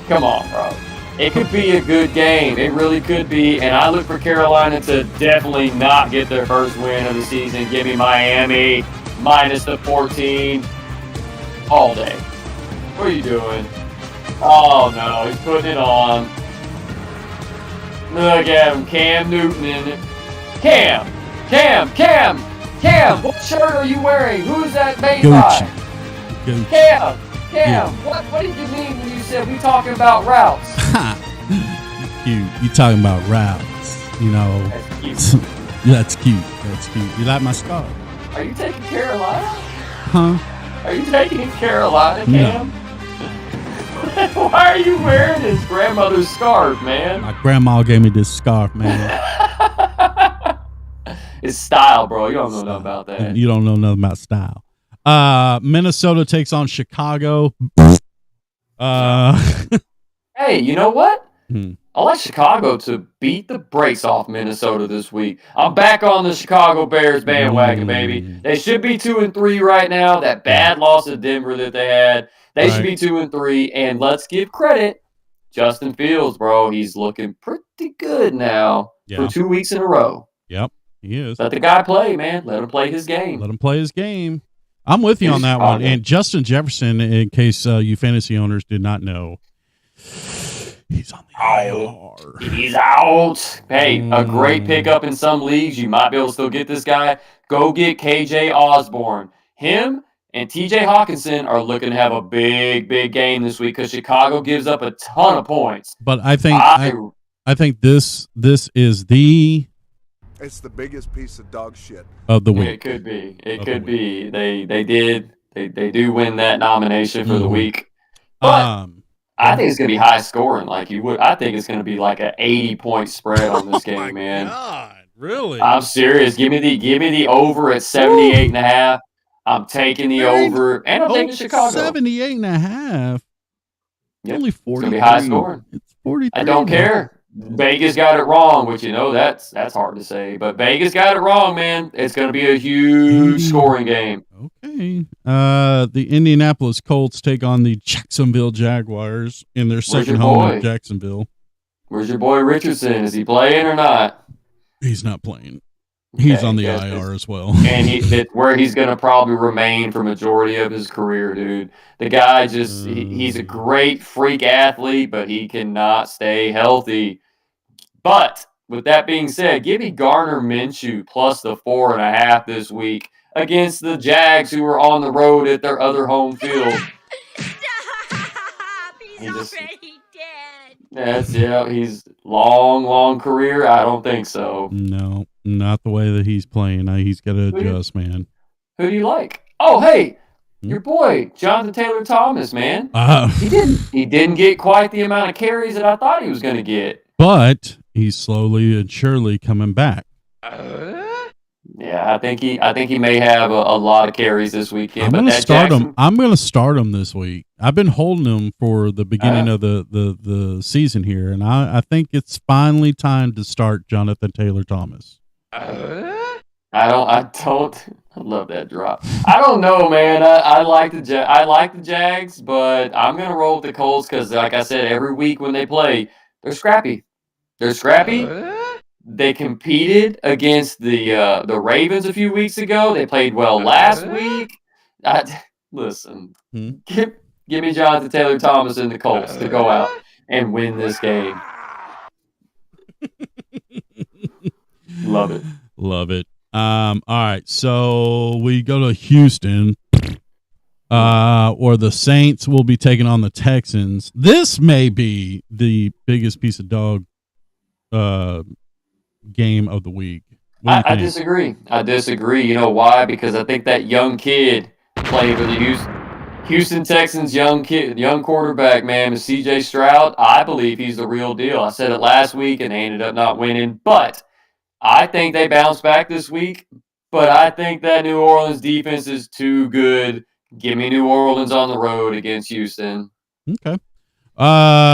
[SPEAKER 5] come on, bro. It could be a good game. It really could be, and I look for Carolina to definitely not get their first win of the season. Give me Miami minus the 14 all day. What are you doing? Oh, no, he's putting it on. Look at him, Cam Newton in it. Cam! What shirt are you wearing? Who's that made by?
[SPEAKER 4] Gucci.
[SPEAKER 5] Cam!
[SPEAKER 4] Yeah.
[SPEAKER 5] What did you mean when you said we talking about routes?
[SPEAKER 4] You talking about routes? You know,
[SPEAKER 5] That's cute.
[SPEAKER 4] that's cute. That's cute. You like my scarf?
[SPEAKER 5] Are you taking Carolina?
[SPEAKER 4] Huh?
[SPEAKER 5] Are you taking Carolina,
[SPEAKER 4] No.
[SPEAKER 5] Cam? Why are you wearing his grandmother's scarf, man?
[SPEAKER 4] My grandma gave me this scarf, man.
[SPEAKER 5] It's style, bro. You don't know nothing about that.
[SPEAKER 4] You don't know nothing about style. Minnesota takes on Chicago.
[SPEAKER 5] Hey, you know what? I like Chicago to beat the brakes off Minnesota this week. I'm back on the Chicago Bears bandwagon, baby. They should be 2-3 right now. That bad loss to Denver that they had, they should be 2-3. And let's give credit, Justin Fields, bro. He's looking pretty good now for 2 weeks in a row.
[SPEAKER 4] Yep, he is.
[SPEAKER 5] Let the guy play, man. Let him play his game.
[SPEAKER 4] Let him play his game. I'm with you on that one. And Justin Jefferson, in case you fantasy owners did not know, he's on the IR.
[SPEAKER 5] He's out. Hey, a great pickup in some leagues. You might be able to still get this guy. Go get KJ Osborne. Him and TJ Hawkinson are looking to have a big, big game this week because Chicago gives up a ton of points.
[SPEAKER 4] But I think I think this is the
[SPEAKER 8] It's the biggest piece of dog shit
[SPEAKER 4] of the week.
[SPEAKER 5] It could be. It could be. They do win that nomination for the week. But I think it's going to be high scoring like you would. I think it's going to be like an 80-point spread on this game, man.
[SPEAKER 4] God, really?
[SPEAKER 5] I'm serious. Give me the over at 78.5. I'm taking the over, and I'm taking Chicago.
[SPEAKER 4] 78.5.
[SPEAKER 5] Yep.
[SPEAKER 4] Only 40.
[SPEAKER 5] It's going to be high scoring.
[SPEAKER 4] It's 43.
[SPEAKER 5] I don't care. Vegas got it wrong, which that's hard to say, but Vegas got it wrong, man. It's going to be a huge scoring game.
[SPEAKER 4] Okay. The Indianapolis Colts take on the Jacksonville Jaguars in their second home in Jacksonville.
[SPEAKER 5] Where's your boy Richardson? Is he playing or not?
[SPEAKER 4] He's not playing. He's on the IR as well.
[SPEAKER 5] And it's where he's going to probably remain for majority of his career, dude. The guy he's a great freak athlete, but he cannot stay healthy. But with that being said, give me Gardner Minshew plus the 4.5 this week against the Jags, who are on the road at their other home field.
[SPEAKER 9] He's already dead.
[SPEAKER 5] He's long career. I don't think so.
[SPEAKER 4] No, not the way that he's playing. He's got to adjust, man.
[SPEAKER 5] Who do you like? Oh, hey, your boy Jonathan Taylor Thomas, man. He didn't get quite the amount of carries that I thought he was going to get.
[SPEAKER 4] But he's slowly and surely coming back.
[SPEAKER 5] Yeah, I think he may have a lot of carries this weekend.
[SPEAKER 4] I'm going to start him. I'm going to start him this week. I've been holding him for the beginning of the season here, and I think it's finally time to start Jonathan Taylor Thomas.
[SPEAKER 5] I love that drop. I don't know, man. I like the Jags, but I'm gonna roll with the Colts because, like I said, every week when they play, they're scrappy. They competed against the Ravens a few weeks ago. They played well last week. Listen, give me Jonathan Taylor Thomas and the Colts to go out and win this game. Love it.
[SPEAKER 4] Love it. All right, so we go to Houston, or the Saints will be taking on the Texans. This may be the biggest piece of dog game of the week.
[SPEAKER 5] I disagree. You know why? Because I think that young kid playing for the Houston Texans, young quarterback, man, is C.J. Stroud. I believe he's the real deal. I said it last week, and they ended up not winning, but I think they bounce back this week, but I think that New Orleans defense is too good. Give me New Orleans on the road against Houston.
[SPEAKER 4] Okay.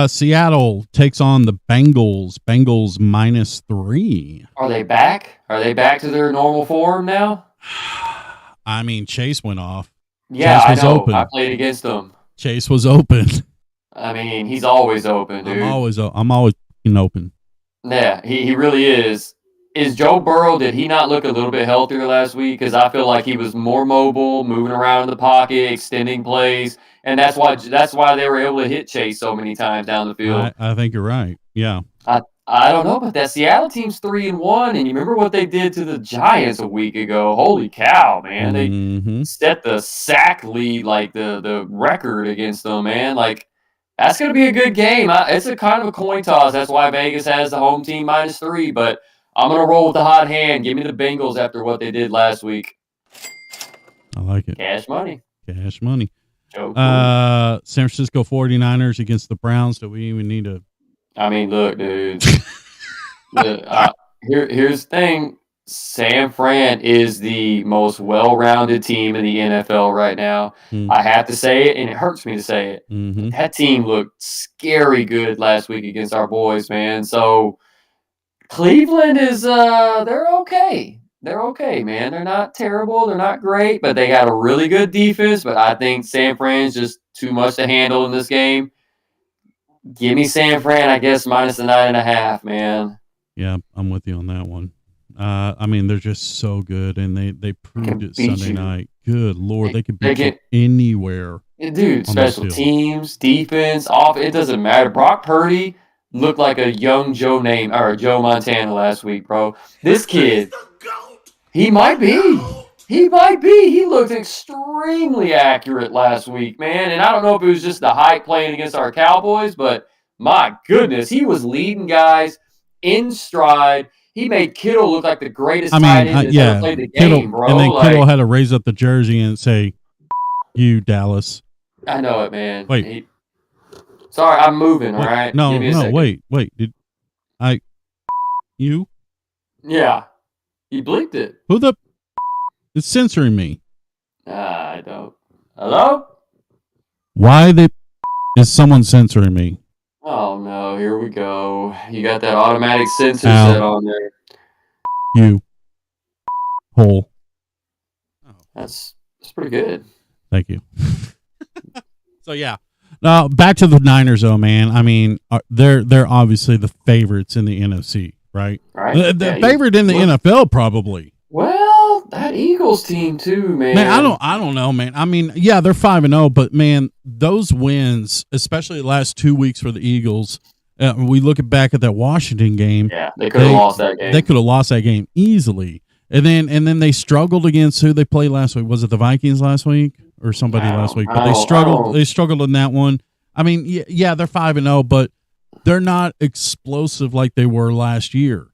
[SPEAKER 4] Seattle takes on the Bengals. Bengals -3.
[SPEAKER 5] Are they back? Are they back to their normal form now?
[SPEAKER 4] I mean, Chase went off.
[SPEAKER 5] Yeah,
[SPEAKER 4] Chase was
[SPEAKER 5] I know.
[SPEAKER 4] open.
[SPEAKER 5] I played against them.
[SPEAKER 4] Chase was open.
[SPEAKER 5] I mean, he's always open, dude.
[SPEAKER 4] I'm always open.
[SPEAKER 5] Yeah, he really is. Is Joe Burrow, did he not look a little bit healthier last week? Because I feel like he was more mobile, moving around in the pocket, extending plays, and that's why they were able to hit Chase so many times down the field.
[SPEAKER 4] I think you're right. Yeah.
[SPEAKER 5] I don't know, but that Seattle team's 3-1, and you remember what they did to the Giants a week ago? Holy cow, man! They set the sack lead, like the record against them, man. Like that's gonna be a good game. It's a kind of a coin toss. That's why Vegas has the home team -3, but I'm going to roll with the hot hand. Give me the Bengals after what they did last week.
[SPEAKER 4] I like it.
[SPEAKER 5] Cash money.
[SPEAKER 4] San Francisco 49ers against the Browns. Do we even need to?
[SPEAKER 5] I mean, look, dude. Here's the thing. San Fran is the most well-rounded team in the NFL right now. I have to say it, and it hurts me to say it.
[SPEAKER 4] Mm-hmm.
[SPEAKER 5] That team looked scary good last week against our boys, man. So Cleveland is they're okay. They're okay, man. They're not terrible. They're not great, but they got a really good defense. But I think San Fran's just too much to handle in this game. Give me San Fran, I guess, minus the 9.5, man.
[SPEAKER 4] Yeah, I'm with you on that one. I mean, they're just so good, and they proved it
[SPEAKER 5] beat
[SPEAKER 4] Sunday
[SPEAKER 5] you.
[SPEAKER 4] night. Good Lord, they could
[SPEAKER 5] They
[SPEAKER 4] beat you
[SPEAKER 5] can-
[SPEAKER 4] anywhere.
[SPEAKER 5] Dude,
[SPEAKER 4] on this
[SPEAKER 5] special
[SPEAKER 4] field.
[SPEAKER 5] teams, defense, off. It doesn't matter. Brock Purdy looked like a young Joe Montana last week, bro. This kid, he might be. He might be. He looked extremely accurate last week, man. And I don't know if it was just the hype playing against our Cowboys, but my goodness, he was leading guys in stride. He made Kittle look like the greatest
[SPEAKER 4] I
[SPEAKER 5] tight
[SPEAKER 4] mean,
[SPEAKER 5] end that's
[SPEAKER 4] yeah,
[SPEAKER 5] ever played the
[SPEAKER 4] Kittle,
[SPEAKER 5] game, bro.
[SPEAKER 4] and then
[SPEAKER 5] Like,
[SPEAKER 4] Kittle had to raise up the jersey and say, "You Dallas."
[SPEAKER 5] I know it, man.
[SPEAKER 4] Wait.
[SPEAKER 5] Sorry, I'm moving, all
[SPEAKER 4] Wait,
[SPEAKER 5] right?
[SPEAKER 4] No,
[SPEAKER 5] Give me a
[SPEAKER 4] no,
[SPEAKER 5] second.
[SPEAKER 4] wait. Did you?
[SPEAKER 5] Yeah. He bleeped it.
[SPEAKER 4] Who the is censoring me?
[SPEAKER 5] I don't. Hello?
[SPEAKER 4] Why is someone censoring me?
[SPEAKER 5] Oh, no. Here we go. You got that automatic censor
[SPEAKER 4] Ow.
[SPEAKER 5] set on there.
[SPEAKER 4] You hole.
[SPEAKER 5] That's pretty good.
[SPEAKER 4] Thank you. So yeah. Now back to the Niners, though, man. I mean, they're obviously the favorites in the NFC, right?
[SPEAKER 5] Right?
[SPEAKER 4] The
[SPEAKER 5] Yeah,
[SPEAKER 4] favorite in the NFL, probably.
[SPEAKER 5] Well, that Eagles team, too, man.
[SPEAKER 4] Man, I don't know, man. I mean, yeah, they're 5-0, but man, those wins, especially the last 2 weeks for the Eagles. We look back at that Washington game.
[SPEAKER 5] Yeah, they could have lost that game.
[SPEAKER 4] They could have lost that game easily. And then they struggled against who they played last week. Was it the Vikings last week or somebody last week? But they struggled. They struggled in that one. I mean, yeah, they're 5-0, but they're not explosive like they were last year.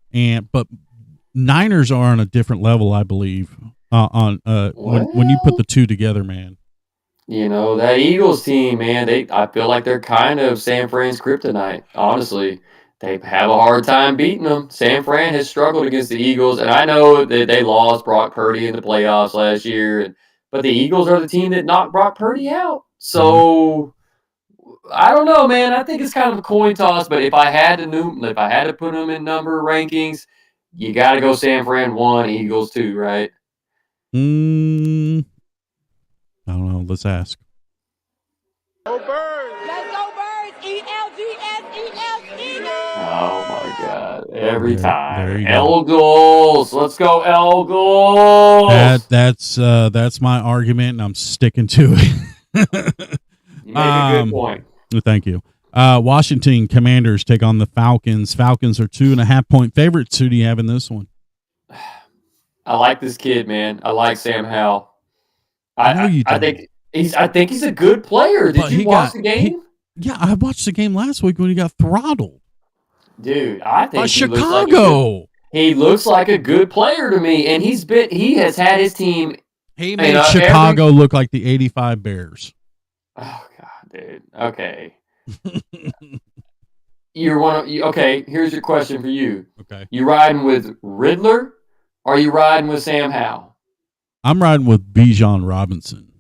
[SPEAKER 4] But Niners are on a different level, I believe. When you put the two together, man.
[SPEAKER 5] You know, that Eagles team, man, I feel like they're kind of San Fran's kryptonite, honestly. They have a hard time beating them. San Fran has struggled against the Eagles, and I know that they lost Brock Purdy in the playoffs last year, but the Eagles are the team that knocked Brock Purdy out. So, I don't know, man. I think it's kind of a coin toss, but if I had to put them in number rankings, you got to go San Fran 1, Eagles 2, right?
[SPEAKER 4] I don't know. Let's ask.
[SPEAKER 3] Go Birds!
[SPEAKER 9] Let's go, Birds! E-L-G-S-E-L-E!
[SPEAKER 5] Oh my God! Every
[SPEAKER 4] There
[SPEAKER 5] time,
[SPEAKER 4] you go.
[SPEAKER 5] Eagles. Let's go, Eagles.
[SPEAKER 4] That's my argument, and I'm sticking to it.
[SPEAKER 5] You make a good point.
[SPEAKER 4] Thank you. Washington Commanders take on the Falcons. Falcons are 2.5-point favorites. Who do you have in this one?
[SPEAKER 5] I like this kid, man. I like Sam Howell.
[SPEAKER 4] I know you do.
[SPEAKER 5] I think he's a good player. Did
[SPEAKER 4] But
[SPEAKER 5] you
[SPEAKER 4] he
[SPEAKER 5] watch
[SPEAKER 4] got-
[SPEAKER 5] the game?
[SPEAKER 4] Yeah, I watched the game last week when he got throttled
[SPEAKER 5] Dude, I think
[SPEAKER 4] by
[SPEAKER 5] he looks
[SPEAKER 4] Chicago.
[SPEAKER 5] he looks like a good player to me, and he has had his team.
[SPEAKER 4] He made Chicago look like the 85 Bears.
[SPEAKER 5] Oh God, dude. Okay. Okay, here's your question for you.
[SPEAKER 4] Okay.
[SPEAKER 5] You riding with Riddler or you riding with Sam Howell?
[SPEAKER 4] I'm riding with Bijan Robinson.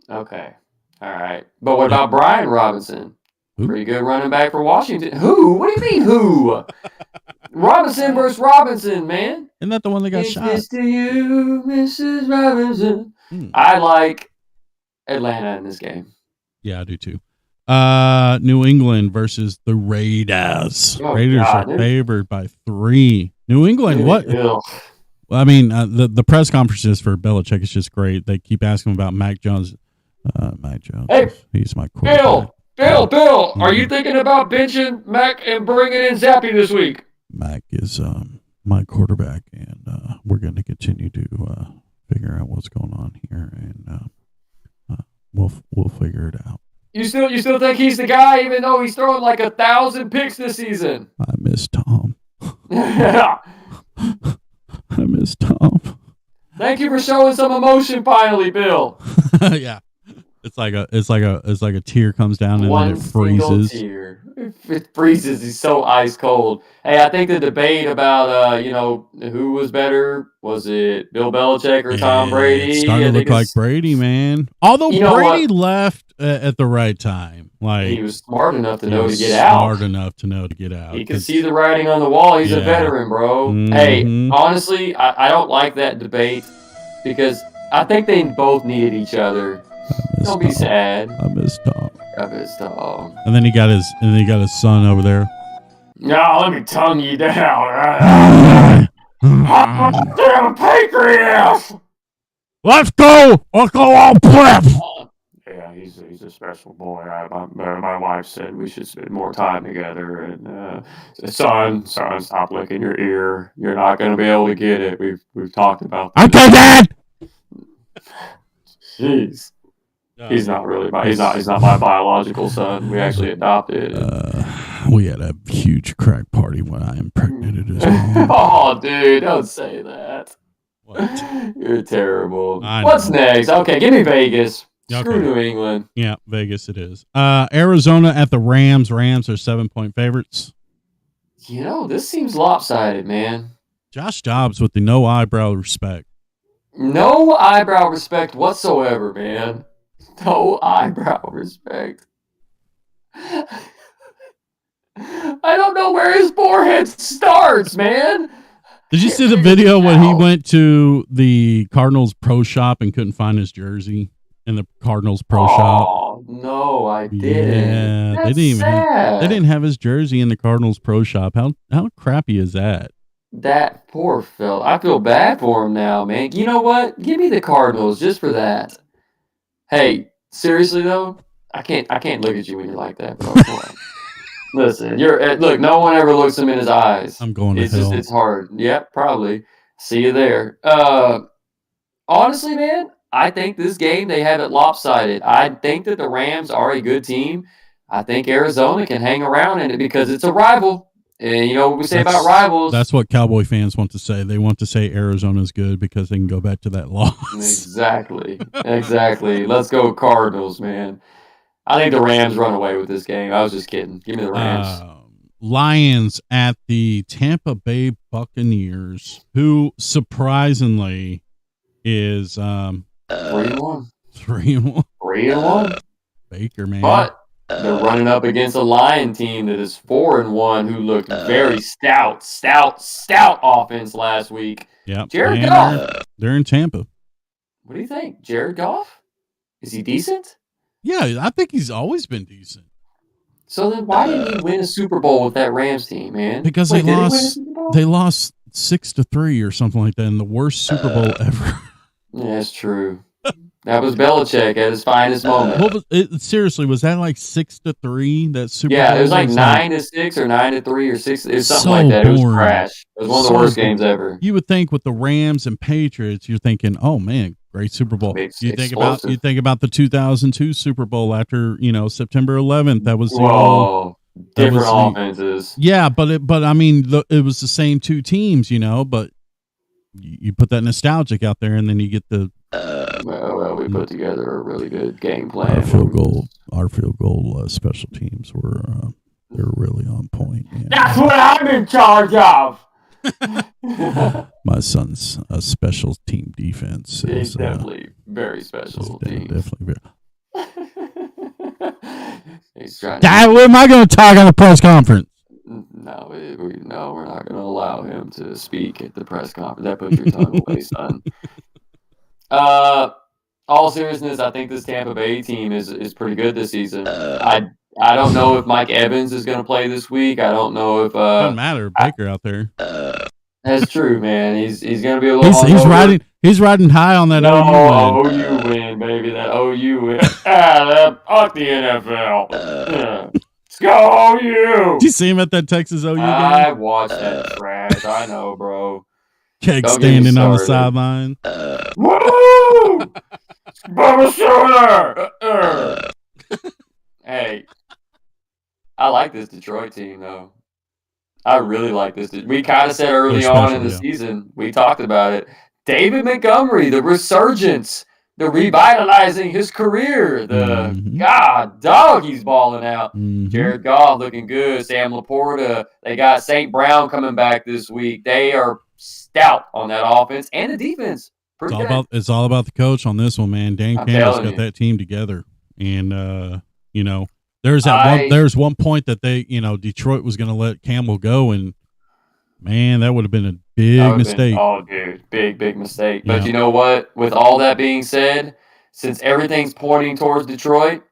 [SPEAKER 5] Okay. All right. But what about Brian Robinson?
[SPEAKER 4] Who?
[SPEAKER 5] Pretty good running back for Washington. Who? What do you mean who? Robinson versus Robinson, man.
[SPEAKER 4] Isn't that the one that got
[SPEAKER 5] It's
[SPEAKER 4] shot?
[SPEAKER 5] this to you, Mrs. Robinson.
[SPEAKER 4] Hmm.
[SPEAKER 5] I like Atlanta in this game.
[SPEAKER 4] Yeah, I do too. New England versus the Raiders.
[SPEAKER 5] Oh,
[SPEAKER 4] Raiders
[SPEAKER 5] God,
[SPEAKER 4] are
[SPEAKER 5] dude.
[SPEAKER 4] favored by 3. New England, what?
[SPEAKER 5] Ugh.
[SPEAKER 4] I mean, the press conferences for Belichick is just great. They keep asking him about Mac Jones. Mac Jones,
[SPEAKER 5] Hey,
[SPEAKER 4] he's my quarterback.
[SPEAKER 5] Bill, are you thinking about benching Mac and bringing in Zappy this week?
[SPEAKER 4] Mac is my quarterback, and we're going to continue to figure out what's going on here, and we'll figure it out.
[SPEAKER 5] You still think he's the guy, even though he's throwing like 1,000 picks this season?
[SPEAKER 4] I miss Tom.
[SPEAKER 5] Yeah.
[SPEAKER 4] I miss Tom.
[SPEAKER 5] Thank you for showing some emotion finally, Bill.
[SPEAKER 4] Yeah. It's like a tear comes down and
[SPEAKER 5] One
[SPEAKER 4] then it
[SPEAKER 5] single
[SPEAKER 4] freezes.
[SPEAKER 5] tear. It it freezes. He's so ice cold. Hey, I think the debate about who was better, was it Bill Belichick or Tom Brady?
[SPEAKER 4] It's starting to look like Brady, man. Although Brady left at the right time. Like,
[SPEAKER 5] he was smart enough to know to get out.
[SPEAKER 4] Smart enough to know to get out.
[SPEAKER 5] He could see the writing on the wall. He's a veteran, bro.
[SPEAKER 4] Mm-hmm.
[SPEAKER 5] Hey, honestly, I don't like that debate because I think they both needed each other. Don't be sad.
[SPEAKER 4] I miss Tom. And then he got his son over there.
[SPEAKER 5] No, let me tongue you down. Damn pancreas!
[SPEAKER 4] Let's go on prep.
[SPEAKER 5] Yeah, he's a special boy. My wife said we should spend more time together. And son, stop licking your ear. You're not going to be able to get it. We've talked about that.
[SPEAKER 4] Okay, Dad.
[SPEAKER 5] Jeez. He's not my biological son. We actually adopted.
[SPEAKER 4] We had a huge crack party when I impregnated his mom.
[SPEAKER 5] Oh, dude, don't say that.
[SPEAKER 4] What?
[SPEAKER 5] You're terrible. What's next? Okay, give me Vegas. Screw New England.
[SPEAKER 4] Yeah, Vegas it is. Arizona at the Rams. Rams are 7-point favorites.
[SPEAKER 5] This seems lopsided, man.
[SPEAKER 4] Josh Dobbs with the no eyebrow respect.
[SPEAKER 5] No eyebrow respect whatsoever, man. No eyebrow respect. I don't know where his forehead starts, man.
[SPEAKER 4] Did you see the video when he went to the Cardinals pro shop and couldn't find his jersey in the Cardinals pro shop?
[SPEAKER 5] Oh, no, I didn't.
[SPEAKER 4] Yeah,
[SPEAKER 5] they
[SPEAKER 4] didn't have his jersey in the Cardinals pro shop. How crappy is that?
[SPEAKER 5] That poor fella. I feel bad for him now, man. You know what? Give me the Cardinals just for that. Hey, seriously though, I can't look at you when you're like that, bro. Listen, look. No one ever looks him in his eyes.
[SPEAKER 4] I'm going to hell.
[SPEAKER 5] It's hard. Yep, probably. See you there. Honestly, man, I think this game they have it lopsided. I think that the Rams are a good team. I think Arizona can hang around in it because it's a rival. And you know what we say about rivals.
[SPEAKER 4] That's what Cowboy fans want to say. They want to say Arizona's good because they can go back to that loss.
[SPEAKER 5] Exactly. Let's go Cardinals, man. I think the Rams run away with this game. I was just kidding. Give me the Rams.
[SPEAKER 4] Lions at the Tampa Bay Buccaneers, who surprisingly is
[SPEAKER 5] 3-1.
[SPEAKER 4] 3-1. Baker, man.
[SPEAKER 5] But they're running up against a Lion team that is 4-1, who looked very stout offense last week.
[SPEAKER 4] Yeah,
[SPEAKER 5] Jared Goff.
[SPEAKER 4] They're in Tampa.
[SPEAKER 5] What do you think, Jared Goff? Is he decent?
[SPEAKER 4] Yeah, I think he's always been decent.
[SPEAKER 5] So then, why didn't he win a Super Bowl with that Rams team, man?
[SPEAKER 4] Because they lost 6-3 or something like that in the worst Super Bowl ever.
[SPEAKER 5] Yeah, that's true. That was Belichick at his finest moment.
[SPEAKER 4] Seriously, was that like 6-3? That Super Bowl?
[SPEAKER 5] Yeah, it was like 9-6 or 9-3 or 6. It was something like that.
[SPEAKER 4] Boring.
[SPEAKER 5] It was trash. It was one of the worst games ever.
[SPEAKER 4] You would think with the Rams and Patriots, you're thinking, oh man, great Super Bowl. You think about the 2002 Super Bowl after September 11th. That was
[SPEAKER 5] different offenses.
[SPEAKER 4] Yeah, but I mean, it was the same two teams, but you put that nostalgic out there, and then you get the.
[SPEAKER 5] We put together a really good game plan.
[SPEAKER 4] Our field goal special teams were they're really on point. Man.
[SPEAKER 5] That's what I'm in charge of.
[SPEAKER 4] My son's special team defense is
[SPEAKER 5] definitely very special team.
[SPEAKER 4] Definitely very.
[SPEAKER 5] He's trying.
[SPEAKER 4] Dad, what am I going to talk on the press conference?
[SPEAKER 5] No, we're not going to allow him to speak at the press conference. That puts your tongue away, son. All seriousness, I think this Tampa Bay team is pretty good this season. I don't know if Mike Evans is going to play this week. I don't know if
[SPEAKER 4] doesn't matter. Baker out there.
[SPEAKER 5] That's true, man. He's going to be a little.
[SPEAKER 4] He's riding high on that
[SPEAKER 5] OU win, baby. That OU win. Fuck the NFL. Let's go OU.
[SPEAKER 4] Did you see him at that Texas OU game?
[SPEAKER 5] I watched that trash. I know, bro.
[SPEAKER 4] Keg standing on the sideline.
[SPEAKER 5] Woo! Bubba Shooter! Hey, I like this Detroit team, though. I really like this. We kind of said early on in the season, we talked about it. David Montgomery, the resurgence. They're revitalizing his career. God, dog, he's balling out. Jared Goff looking good. Sam Laporta. They got St. Brown coming back this week. They are stout on that offense and the defense.
[SPEAKER 4] It's all about the coach on this one, man. Dan Campbell's got that team together, and there's one point that Detroit was going to let Campbell go, and man, that would have been a big mistake.
[SPEAKER 5] Big mistake. But you know what? With all that being said, since everything's pointing towards Detroit,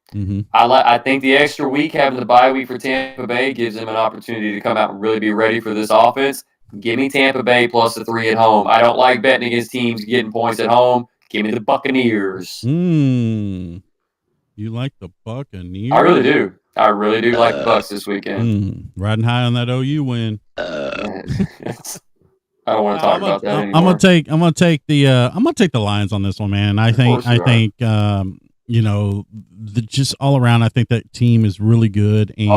[SPEAKER 5] I think the extra week, having the bye week for Tampa Bay, gives them an opportunity to come out and really be ready for this offense. Give me Tampa Bay plus the 3 at home. I don't like betting against teams getting points at home. Give me the Buccaneers.
[SPEAKER 4] You like the Buccaneers?
[SPEAKER 5] I really do. I really do like the Bucs this weekend.
[SPEAKER 4] Riding high on that OU win.
[SPEAKER 5] I don't want to talk about that anymore.
[SPEAKER 4] I'm gonna take the Lions on this one, man. I think just all around, I think that team is really good. And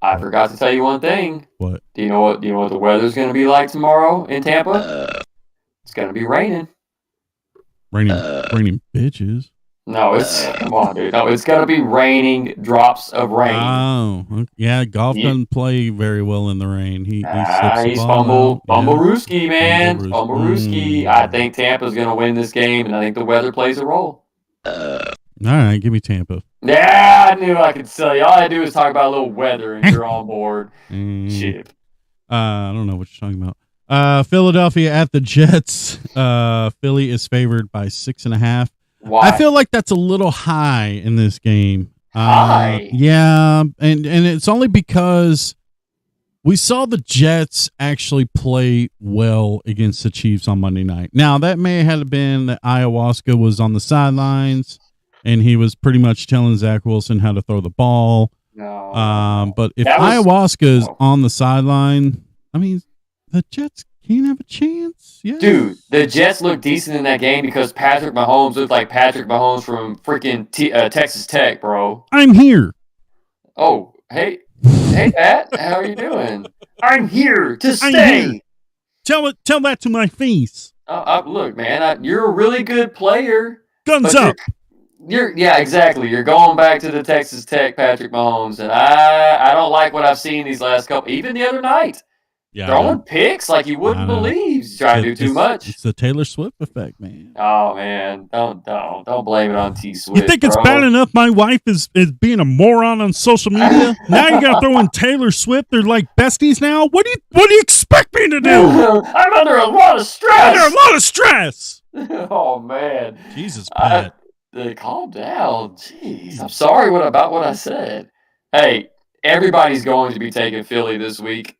[SPEAKER 5] I forgot to tell you one thing.
[SPEAKER 4] What?
[SPEAKER 5] Do you know what the weather's going to be like tomorrow in Tampa? It's going to be raining.
[SPEAKER 4] Raining bitches.
[SPEAKER 5] No, come on, dude. No, it's going to be raining drops of rain.
[SPEAKER 4] Oh, yeah. Goff doesn't play very well in the rain. He's
[SPEAKER 5] Bumble-rooski, man. Bumble-rooski. I think Tampa's going to win this game, and I think the weather plays a role.
[SPEAKER 4] All right, give me Tampa.
[SPEAKER 5] Yeah, I knew I could sell you. All I do is talk about a little weather, and you're on board. Shit.
[SPEAKER 4] I don't know what you're talking about. Philadelphia at the Jets. Philly is favored by 6.5.
[SPEAKER 5] Why?
[SPEAKER 4] I feel like that's a little high in this game.
[SPEAKER 5] High?
[SPEAKER 4] Yeah, and it's only because we saw the Jets actually play well against the Chiefs on Monday night. Now, that may have been that Ayahuasca was on the sidelines, and he was pretty much telling Zach Wilson how to throw the ball.
[SPEAKER 5] No.
[SPEAKER 4] But if Ayahuasca is on the sideline, I mean, the Jets can't have a chance. Yeah.
[SPEAKER 5] Dude, the Jets looked decent in that game because Patrick Mahomes looked like Patrick Mahomes from freaking Texas Tech, bro.
[SPEAKER 4] I'm here.
[SPEAKER 5] Oh, hey, Pat, how are you doing? I'm here to stay.
[SPEAKER 4] Tell that to my face.
[SPEAKER 5] Look, man, you're a really good player.
[SPEAKER 4] Guns up.
[SPEAKER 5] Yeah, exactly. You're going back to the Texas Tech Patrick Mahomes, and I don't like what I've seen these last couple. Even the other night, throwing picks like you wouldn't believe. He's trying to do too much.
[SPEAKER 4] It's the Taylor Swift effect, man.
[SPEAKER 5] Oh man, don't blame it on T Swift.
[SPEAKER 4] You think it's bad enough my wife is being a moron on social media? Now you got to throw in Taylor Swift. They're like besties now. What do you expect me to do?
[SPEAKER 5] I'm under a lot of stress. Oh man,
[SPEAKER 4] Jesus, Pat.
[SPEAKER 5] Calm down. Jeez, I'm sorry about what I said. Hey, everybody's going to be taking Philly this week.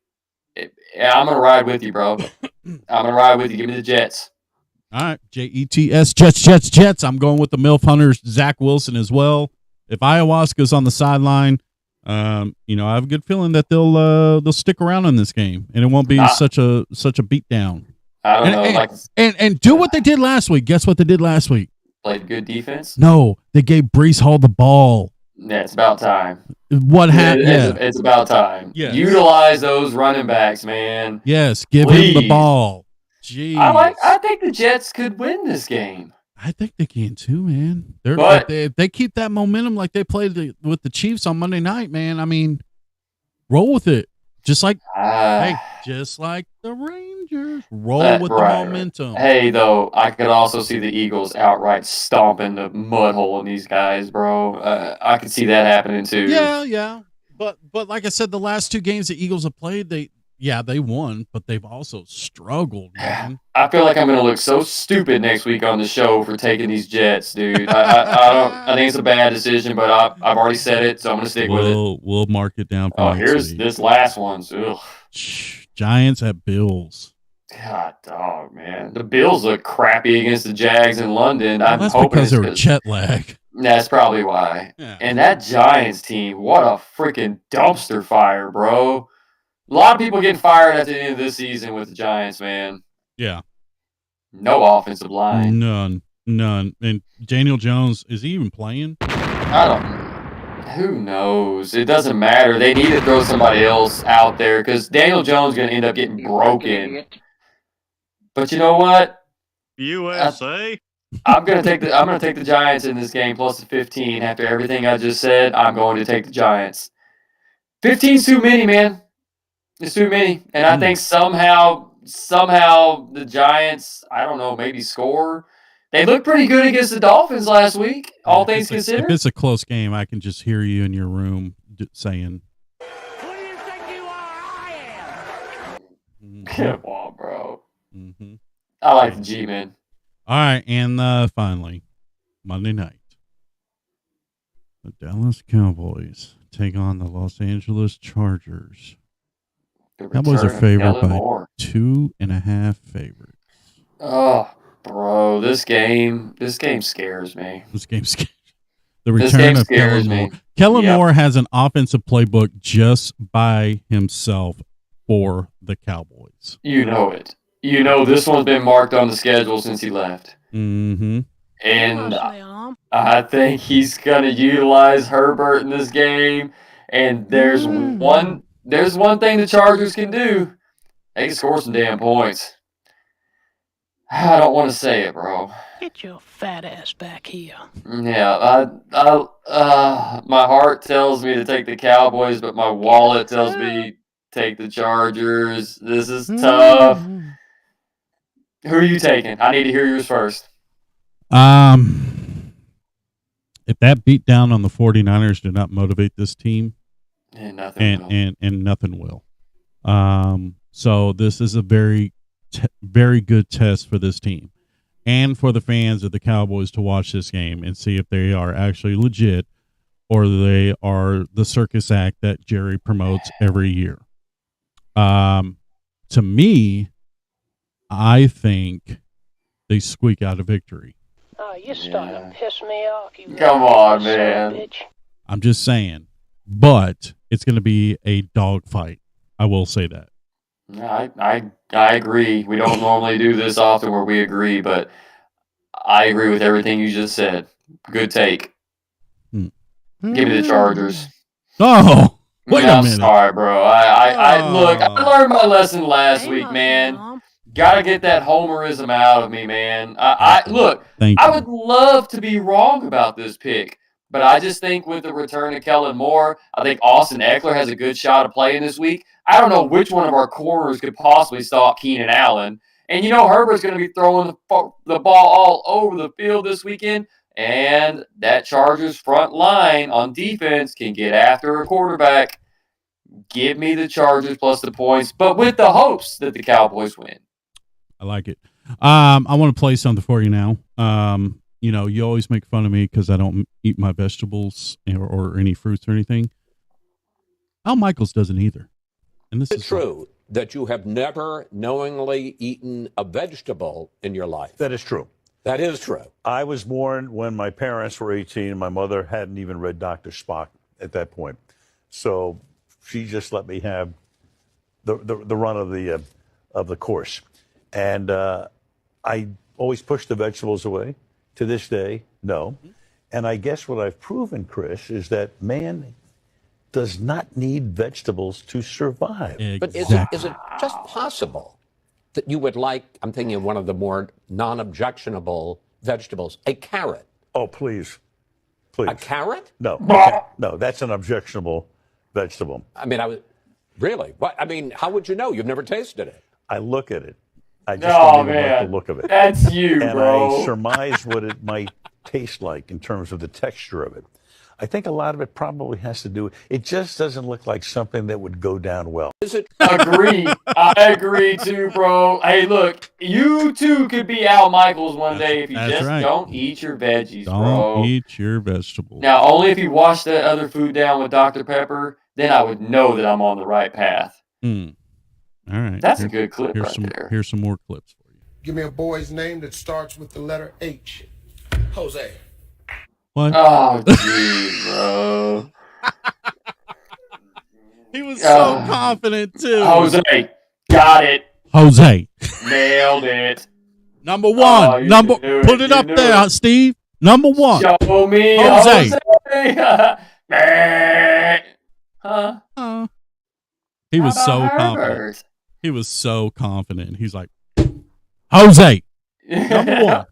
[SPEAKER 5] I'm going to ride with you, bro. I'm going to ride with you. Give me the Jets.
[SPEAKER 4] All right, Jets, Jets. I'm going with the MILF Hunters, Zach Wilson as well. If Ayahuasca's on the sideline, I have a good feeling that they'll stick around in this game, and it won't be such a beatdown.
[SPEAKER 5] I don't know.
[SPEAKER 4] And do what they did last week. Guess what they did last week?
[SPEAKER 5] Played good defense?
[SPEAKER 4] No, they gave Breece Hall the ball.
[SPEAKER 5] Yeah, it's about time.
[SPEAKER 4] What happened?
[SPEAKER 5] It's about time.
[SPEAKER 4] Yes.
[SPEAKER 5] Utilize those running backs, man.
[SPEAKER 4] Yes, give him the ball. Jeez.
[SPEAKER 5] I think the Jets could win this game.
[SPEAKER 4] I think they can too, man. If they keep that momentum like they played with the Chiefs on Monday night, man. I mean, roll with it. Just like just like the Rangers, roll with the momentum.
[SPEAKER 5] Hey, though, I could also see the Eagles outright stomping the mud hole in these guys, bro. I could see that happening too.
[SPEAKER 4] Yeah. But like I said, the last 2 games the Eagles have played, they won, but they've also struggled, man.
[SPEAKER 5] I feel like I'm gonna look so stupid next week on the show for taking these Jets, dude. I think it's a bad decision, but I've already said it, so I'm gonna stick with it.
[SPEAKER 4] We'll mark it down.
[SPEAKER 5] Here's this last one. Ugh.
[SPEAKER 4] Giants at Bills.
[SPEAKER 5] God, dog, man. The Bills look crappy against the Jags in London.
[SPEAKER 4] Well, that's because they were jet lag.
[SPEAKER 5] That's probably why.
[SPEAKER 4] Yeah.
[SPEAKER 5] And that Giants team, what a freaking dumpster fire, bro. A lot of people getting fired at the end of this season with the Giants, man.
[SPEAKER 4] Yeah.
[SPEAKER 5] No offensive line.
[SPEAKER 4] None. And Daniel Jones, is he even playing?
[SPEAKER 5] I don't know. Who knows? It doesn't matter. They need to throw somebody else out there because Daniel Jones is going to end up getting broken. But you know what?
[SPEAKER 6] USA.
[SPEAKER 5] I'm gonna take the Giants in this game plus the 15. After everything I just said, I'm going to take the Giants. 15's too many, man. It's too many, and I think somehow the Giants, I don't know, maybe score. They looked pretty good against the Dolphins last week, all things
[SPEAKER 4] If
[SPEAKER 5] considered.
[SPEAKER 4] it's a close game, I can just hear you in your room saying,
[SPEAKER 3] Who do you think you are? I am.
[SPEAKER 5] Come on, bro.
[SPEAKER 4] Mm-hmm.
[SPEAKER 5] I like the G-men.
[SPEAKER 4] All right, and finally, Monday night, the Dallas Cowboys take on the Los Angeles Chargers. Cowboys are favored by 2.5 favorites.
[SPEAKER 5] Oh, bro, this game scares me.
[SPEAKER 4] This game scares. The return of Kellen Moore. Kellen Moore has an offensive playbook just by himself for the Cowboys.
[SPEAKER 5] You know it. You know this one's been marked on the schedule since he left.
[SPEAKER 4] Mm-hmm.
[SPEAKER 5] And I think he's going to utilize Herbert in this game. And there's one thing the Chargers can do. They can score some damn points. I don't want to say it, bro.
[SPEAKER 10] Get your fat ass back here.
[SPEAKER 5] Yeah, my heart tells me to take the Cowboys, but my wallet tells me take the Chargers. This is tough. Who are you taking? I need to hear yours first.
[SPEAKER 4] If that beat down on the 49ers did not motivate this team,
[SPEAKER 5] and nothing
[SPEAKER 4] will. So this is a very good test for this team and for the fans of the Cowboys to watch this game and see if they are actually legit or they are the circus act that Jerry promotes every year. To me, I think they squeak out a victory.
[SPEAKER 10] Oh, you're starting to piss me off. You
[SPEAKER 5] Come on, man.
[SPEAKER 10] Bitch.
[SPEAKER 4] I'm just saying, but it's going to be a dogfight. I will say that.
[SPEAKER 5] I agree. We don't normally do this often where we agree, but I agree with everything you just said. Good take. Give me the Chargers.
[SPEAKER 4] Oh, wait a minute.
[SPEAKER 5] I'm sorry, bro. Look, I learned my lesson last week, man. Gotta get that homerism out of me, man. Look, I would love to be wrong about this pick, but I just think with the return of Kellen Moore, I think Austin Eckler has a good shot of playing this week. I don't know which one of our corners could possibly stop Keenan Allen. And you know Herbert's going to be throwing the ball all over the field this weekend, and that Chargers front line on defense can get after a quarterback. Give me the Chargers plus the points, but with the hopes that the Cowboys win.
[SPEAKER 4] I like it. I want to play something for you now. You know, you always make fun of me because I don't eat my vegetables or any fruits or anything. Al Michaels doesn't either. And this is
[SPEAKER 11] true that you have never knowingly eaten a vegetable in your life.
[SPEAKER 12] That is true.
[SPEAKER 11] That is true.
[SPEAKER 12] I was born when my parents were 18 and my mother hadn't even read Dr. Spock at that point. So she just let me have the run of the course. And I always pushed the vegetables away. To this day, no. And I guess what I've proven, Chris, is that man does not need vegetables to survive.
[SPEAKER 4] Exactly.
[SPEAKER 11] But is it just possible that you would like, I'm thinking of one of the more non-objectionable vegetables, a carrot?
[SPEAKER 12] Oh, please. Please.
[SPEAKER 11] A carrot?
[SPEAKER 12] No. No, that's an objectionable vegetable.
[SPEAKER 11] I mean, really? What? I mean, how would you know? You've never tasted it.
[SPEAKER 12] I look at it. I just don't even like the look of it.
[SPEAKER 5] That's you,
[SPEAKER 12] and
[SPEAKER 5] bro.
[SPEAKER 12] I surmise what it might taste like in terms of the texture of it. I think a lot of it probably has to do. It just doesn't look like something that would go down well.
[SPEAKER 11] Is it?
[SPEAKER 5] Agree. I agree too, bro. Hey, look, you too could be Al Michaels one day if you just don't eat your veggies, bro.
[SPEAKER 4] Don't eat your vegetables.
[SPEAKER 5] Now, only if you wash that other food down with Dr. Pepper, then I would know that I'm on the right path.
[SPEAKER 4] All right.
[SPEAKER 5] That's a good clip right there.
[SPEAKER 4] Here's some more clips for you.
[SPEAKER 13] Give me a boy's name that starts with the letter H. Jose.
[SPEAKER 4] What?
[SPEAKER 5] Oh, geez, bro.
[SPEAKER 4] He was so confident, too.
[SPEAKER 5] Jose. Got it.
[SPEAKER 4] Jose.
[SPEAKER 5] Nailed it.
[SPEAKER 4] Number one. Put it up there, Steve. Number one.
[SPEAKER 5] Show me
[SPEAKER 4] Jose.
[SPEAKER 5] Huh?
[SPEAKER 4] He was so
[SPEAKER 5] Herbert?
[SPEAKER 4] confident. He was so confident. He's like, Jose. Number one.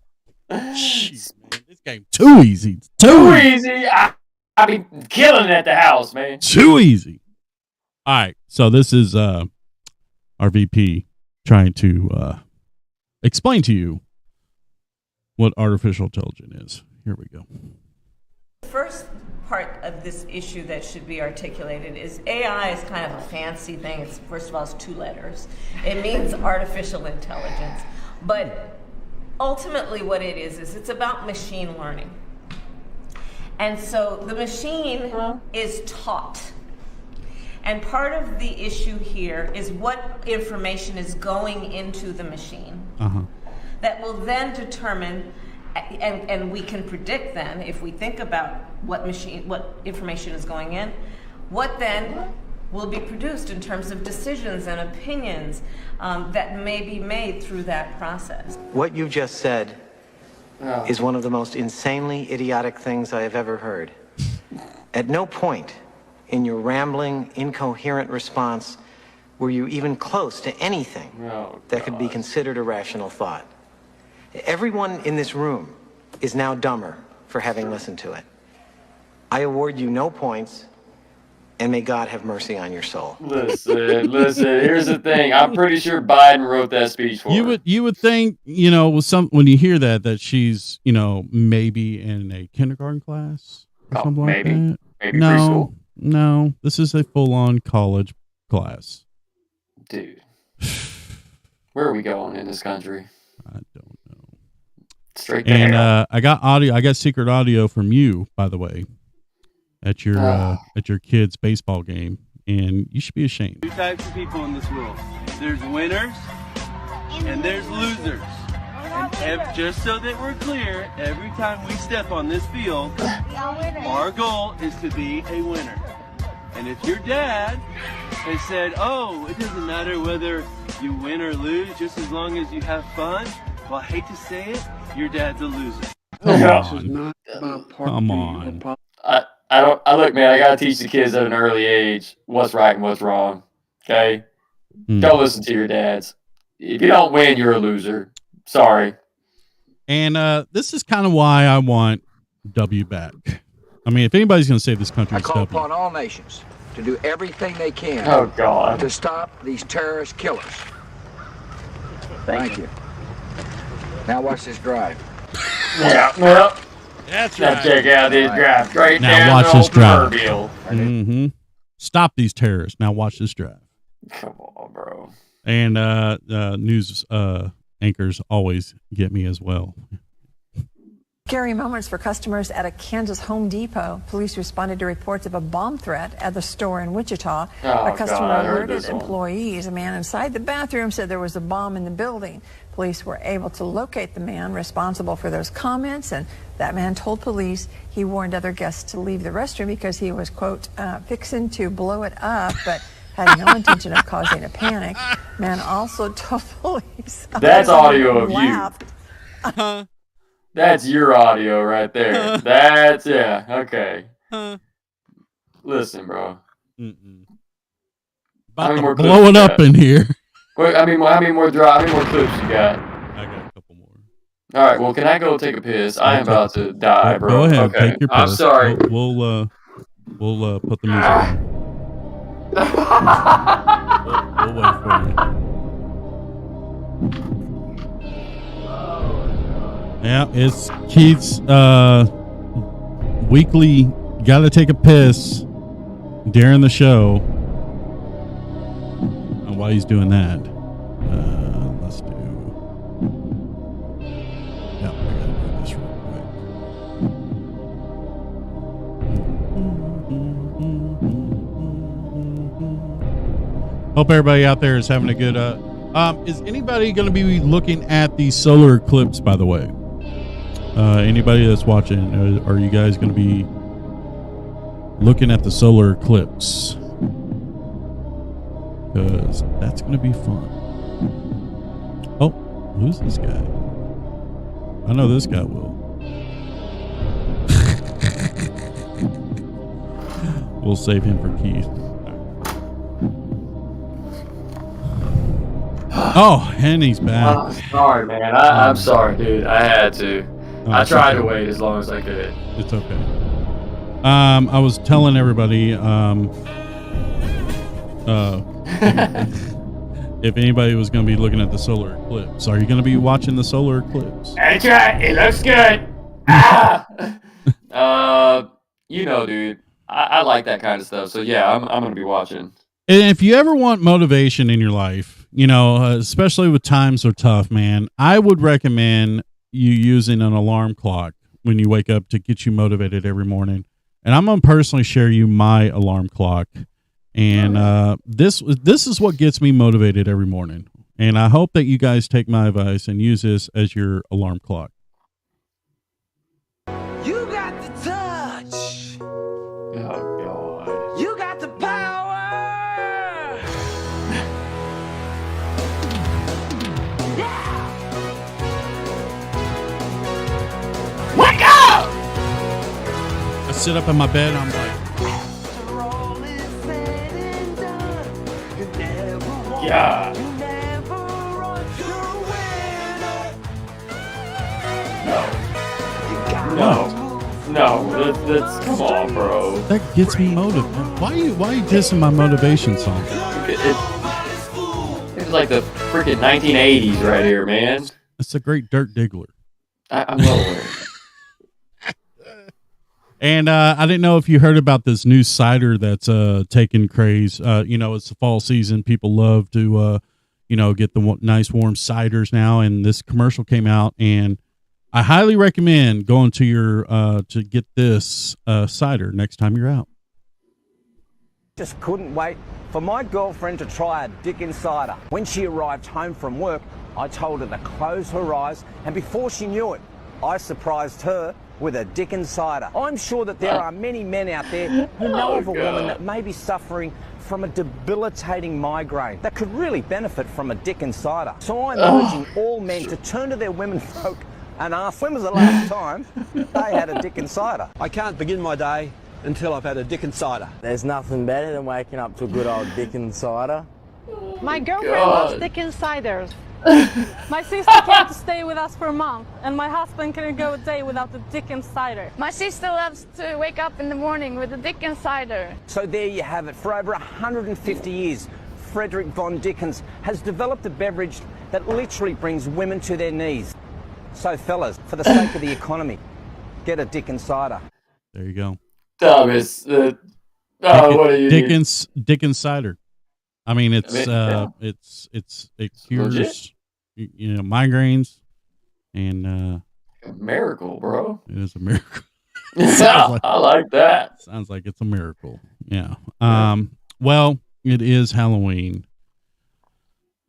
[SPEAKER 4] Jeez, man, this game too easy.
[SPEAKER 5] Too easy. I be killing it at the house, man.
[SPEAKER 4] Too easy. All right, so this is our VP trying to explain to you what artificial intelligence is. Here we go.
[SPEAKER 14] The first part of this issue that should be articulated is AI is kind of a fancy thing. It's, first of all, it's 2 letters. It means artificial intelligence. But ultimately what it is it's about machine learning. And so the machine is taught. And part of the issue here is what information is going into the machine that will then determine, and we can predict then, if we think about what information is going in, what then will be produced in terms of decisions and opinions that may be made through that process.
[SPEAKER 15] What you just said is one of the most insanely idiotic things I have ever heard. At no point in your rambling, incoherent response were you even close to anything that could be considered a rational thought. Everyone in this room is now dumber for having listened to it. I award you no points, and may God have mercy on your soul.
[SPEAKER 5] Listen. Here's the thing. I'm pretty sure Biden wrote that speech for her.
[SPEAKER 4] You would think, you know, with when you hear that she's, you know, maybe in a kindergarten class or something like that.
[SPEAKER 5] Maybe preschool.
[SPEAKER 4] No, this is a full-on college class.
[SPEAKER 5] Dude, where are we going in this country?
[SPEAKER 4] I don't know.
[SPEAKER 5] Straight to
[SPEAKER 4] and
[SPEAKER 5] hell.
[SPEAKER 4] I got secret audio from you, by the way, at your kid's baseball game, and you should be ashamed.
[SPEAKER 16] 2 types of people in this world. There's winners and there's losers. And just so that we're clear, every time we step on this field, our goal is to be a winner. And if your dad has said, oh, it doesn't matter whether you win or lose, just as long as you have fun, well, I hate to say it, your dad's a loser.
[SPEAKER 4] Come on.
[SPEAKER 5] I look, man, I gotta teach the kids at an early age what's right and what's wrong. Okay? Don't listen to your dads. If you don't win, you're a loser. Sorry.
[SPEAKER 4] And this is kind of why I want W back. I mean, if anybody's going to save this country,
[SPEAKER 17] I
[SPEAKER 4] it's
[SPEAKER 17] call
[SPEAKER 4] W.
[SPEAKER 17] upon all nations to do everything they can to stop these terrorist killers. Thank you. Now watch this drive.
[SPEAKER 5] Yeah.
[SPEAKER 4] That's
[SPEAKER 5] now
[SPEAKER 4] right.
[SPEAKER 5] check out this drive. Straight
[SPEAKER 4] Now
[SPEAKER 5] down
[SPEAKER 4] watch
[SPEAKER 5] the
[SPEAKER 4] this
[SPEAKER 5] old
[SPEAKER 4] drive.
[SPEAKER 5] proverbial.
[SPEAKER 4] Stop these terrorists. Now watch this drive.
[SPEAKER 5] Come on, bro.
[SPEAKER 4] And news anchors always get me as well.
[SPEAKER 18] Scary moments for customers at a Kansas Home Depot. Police responded to reports of a bomb threat at the store in Wichita. A customer alerted employees. A man inside the bathroom said there was a bomb in the building. Police were able to locate the man responsible for those comments, and that man told police he warned other guests to leave the restroom because he was, quote, fixing to blow it up, but had no intention of causing a panic. Man also told police.
[SPEAKER 5] That's audio of
[SPEAKER 18] laughed.
[SPEAKER 5] you. That's your audio right there. That's, yeah, okay. Listen, bro.
[SPEAKER 4] About to blow it up in here.
[SPEAKER 5] Wait, how many more clips you got?
[SPEAKER 4] I got a couple more.
[SPEAKER 5] All right, well, can I go take a piss? I am about to die, bro.
[SPEAKER 4] Go ahead,
[SPEAKER 5] okay.
[SPEAKER 4] take your piss.
[SPEAKER 5] I'm sorry.
[SPEAKER 4] We'll put the music on. We'll wait for you. Yeah, it's Keith's weekly gotta take a piss during the show. And while he's doing that, let's do. Yeah, I gotta do this real quick. Hope everybody out there is having a good. Is anybody going to be looking at the solar eclipse? By the way. Anybody that's watching, are you guys going to be looking at the solar eclipse? Because that's going to be fun. Oh, who's this guy? I know this guy will. We'll save him for Keith.
[SPEAKER 5] Right.
[SPEAKER 4] Oh, and he's back.
[SPEAKER 5] Sorry, man. I'm sorry, dude. I had to. I tried to wait as long as I could.
[SPEAKER 4] It's okay. I was telling everybody, if anybody was going to be looking at the solar eclipse, are you going to be watching the solar eclipse?
[SPEAKER 5] That's right. It looks good. Dude, I like that kind of stuff. So yeah, I'm going to be watching.
[SPEAKER 4] And if you ever want motivation in your life, especially with times are tough, man, I would recommend you using an alarm clock when you wake up to get you motivated every morning. And I'm going to personally share you my alarm clock. And this is what gets me motivated every morning. And I hope that you guys take my advice and use this as your alarm clock.
[SPEAKER 7] You got the touch.
[SPEAKER 5] Oh, God.
[SPEAKER 7] You got the power. Yeah.
[SPEAKER 5] Wake up!
[SPEAKER 4] I sit up in my bed and I'm like,
[SPEAKER 5] yeah. No, that's come on, bro.
[SPEAKER 4] That gets me motivated. Why are you dissing my motivation song?
[SPEAKER 5] It's like the freaking 1980s right here, man.
[SPEAKER 4] It's a great Dirk Diggler.
[SPEAKER 5] I'm well aware.
[SPEAKER 4] And I didn't know if you heard about this new cider that's taking craze. It's the fall season. People love to, get the nice warm ciders now. And this commercial came out, and I highly recommend going to your to get this cider next time you're out.
[SPEAKER 19] Just couldn't wait for my girlfriend to try a Dickens cider. When she arrived home from work, I told her to close her eyes, and before she knew it, I surprised her with a Dickens cider. I'm sure that there are many men out there who know of a woman that may be suffering from a debilitating migraine that could really benefit from a Dickens cider. So I'm urging all men to turn to their women folk and ask, when was the last time they had a Dickens cider?
[SPEAKER 20] I can't begin my day until I've had a Dickens cider.
[SPEAKER 21] There's nothing better than waking up to a good old Dickens cider.
[SPEAKER 22] My girlfriend loves Dickens ciders. My sister came to stay with us for a month, and my husband couldn't go a day without the Dickens cider.
[SPEAKER 23] My sister loves to wake up in the morning with the Dickens cider.
[SPEAKER 19] So there you have it. For over 150 years, Frederick von Dickens has developed a beverage that literally brings women to their knees. So fellas, for the sake of the economy, get a Dickens cider.
[SPEAKER 4] There you go.
[SPEAKER 5] Thomas, what are you?
[SPEAKER 4] Dickens cider. I mean, it cures, migraines, and
[SPEAKER 5] a miracle, bro.
[SPEAKER 4] It is a miracle.
[SPEAKER 5] I like that.
[SPEAKER 4] Sounds like it's a miracle. Yeah. Well, it is Halloween.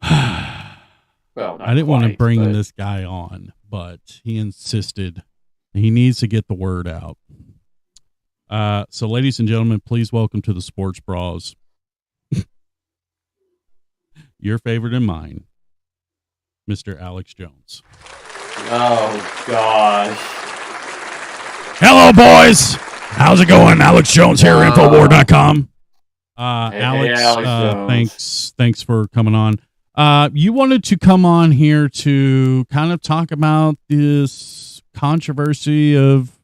[SPEAKER 5] Well,
[SPEAKER 4] I didn't want to bring this guy on, but he insisted he needs to get the word out. So, ladies and gentlemen, please welcome to the Sports Bras. Your favorite and mine, Mr. Alex Jones.
[SPEAKER 5] Oh, gosh.
[SPEAKER 4] Hello, boys. How's it going? Alex Jones here, Infowar.com. Alex, thanks for coming on. You wanted to come on here to kind of talk about this controversy of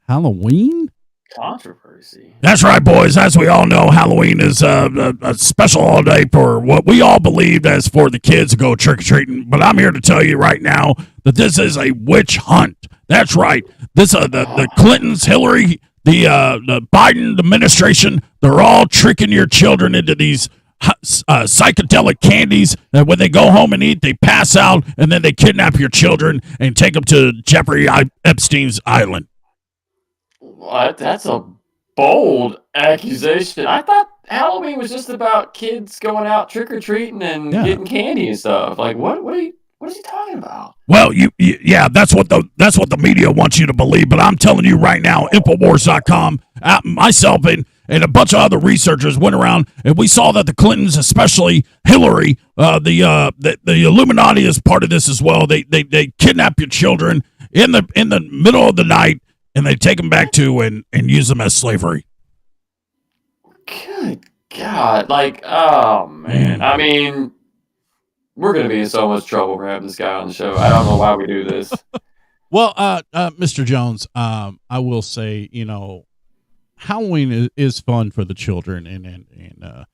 [SPEAKER 4] Halloween?
[SPEAKER 5] Controversy.
[SPEAKER 4] That's right, boys. As we all know, Halloween is a special holiday for what we all believed as for the kids to go trick-or-treating. But I'm here to tell you right now that this is a witch hunt. That's right. This the Clintons, Hillary, the Biden administration, they're all tricking your children into these psychedelic candies that when they go home and eat, they pass out, and then they kidnap your children and take them to Jeffrey Epstein's island.
[SPEAKER 5] What? That's a bold accusation. I thought Halloween was just about kids going out trick-or-treating and getting candy and stuff. Like, what is he talking about?
[SPEAKER 4] Well, yeah, that's what the media wants you to believe, but I'm telling you right now, Infowars.com, myself and a bunch of other researchers went around, and we saw that the Clintons, especially Hillary, the Illuminati is part of this as well. They kidnap your children in the middle of the night, and they take them back to and use them as slavery.
[SPEAKER 5] Good God. Like, oh, man. I mean, we're going to be in so much trouble for having this guy on the show. I don't know why we do this.
[SPEAKER 4] Well, Mr. Jones, I will say, Halloween is fun for the children, and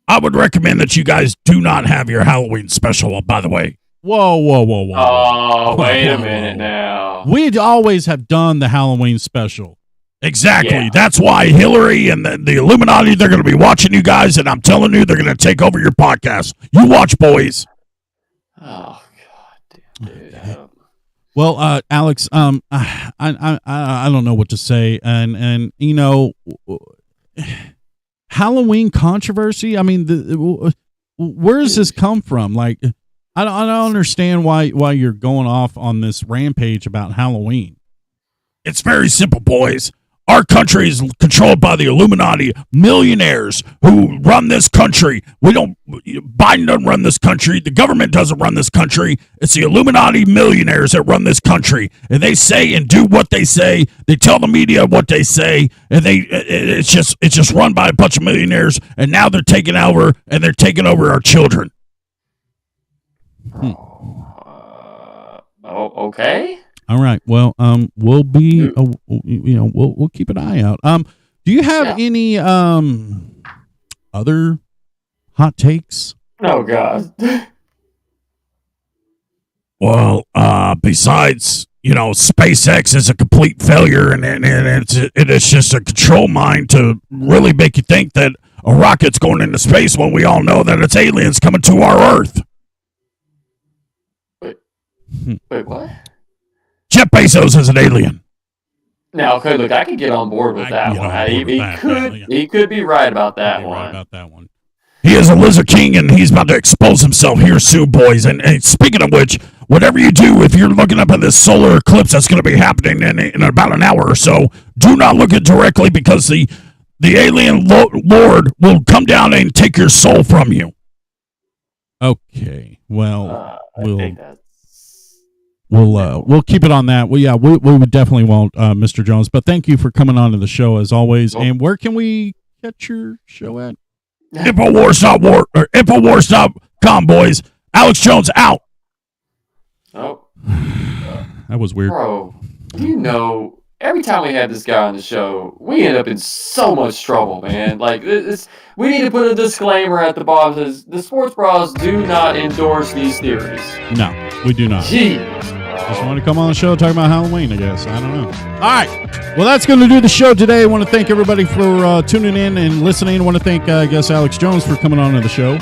[SPEAKER 4] I would recommend that you guys do not have your Halloween special. By the way, whoa!
[SPEAKER 5] Oh, wait a minute now.
[SPEAKER 4] We'd always have done the Halloween special.
[SPEAKER 1] Exactly.
[SPEAKER 5] Yeah.
[SPEAKER 1] That's why Hillary and the Illuminati, they're going to be watching you guys, and I'm telling you, they're going to take over your podcast. You watch, boys.
[SPEAKER 5] Oh God, dude.
[SPEAKER 4] Well, Alex, I don't know what to say, and Halloween controversy. I mean, where does this come from? Like, I don't understand why you're going off on this rampage about Halloween.
[SPEAKER 1] It's very simple, boys. Our country is controlled by the Illuminati millionaires who run this country. Biden doesn't run this country. The government doesn't run this country. It's the Illuminati millionaires that run this country. And they say and do what they say. They tell the media what they say. And it's just run by a bunch of millionaires. And now they're taking over, and they're taking over our children.
[SPEAKER 5] Okay.
[SPEAKER 4] All right. Well, we'll be, we'll keep an eye out. Do you have any other hot takes?
[SPEAKER 5] Oh God.
[SPEAKER 1] Well, besides, SpaceX is a complete failure, and it's just a control mind to really make you think that a rocket's going into space when we all know that it's aliens coming to our Earth.
[SPEAKER 5] Wait, what?
[SPEAKER 1] Jeff Bezos is an alien.
[SPEAKER 5] Now, okay, look, I could get on board with that one. He could be right about that one.
[SPEAKER 1] He is a lizard king, and he's about to expose himself here soon, boys. And speaking of which, whatever you do, if you're looking up at this solar eclipse that's going to be happening in about an hour or so, do not look at directly, because the alien lord will come down and take your soul from you.
[SPEAKER 4] Okay. Well, we'll keep it on that. Well, yeah, we would definitely won't, Mr. Jones. But thank you for coming on to the show as always. And where can we catch your show at?
[SPEAKER 1] Infowars.com, boys. Alex Jones out.
[SPEAKER 5] Oh,
[SPEAKER 4] that was weird,
[SPEAKER 5] bro. Every time we have this guy on the show, we end up in so much trouble, man. Like we need to put a disclaimer at the bottom that says the Sports Bros do not endorse these theories.
[SPEAKER 4] No, we do not. Just want to come on the show talk about Halloween, I guess. I don't know. All right. Well, that's going to do the show today. I want to thank everybody for tuning in and listening. I want to thank, Alex Jones for coming on to the show.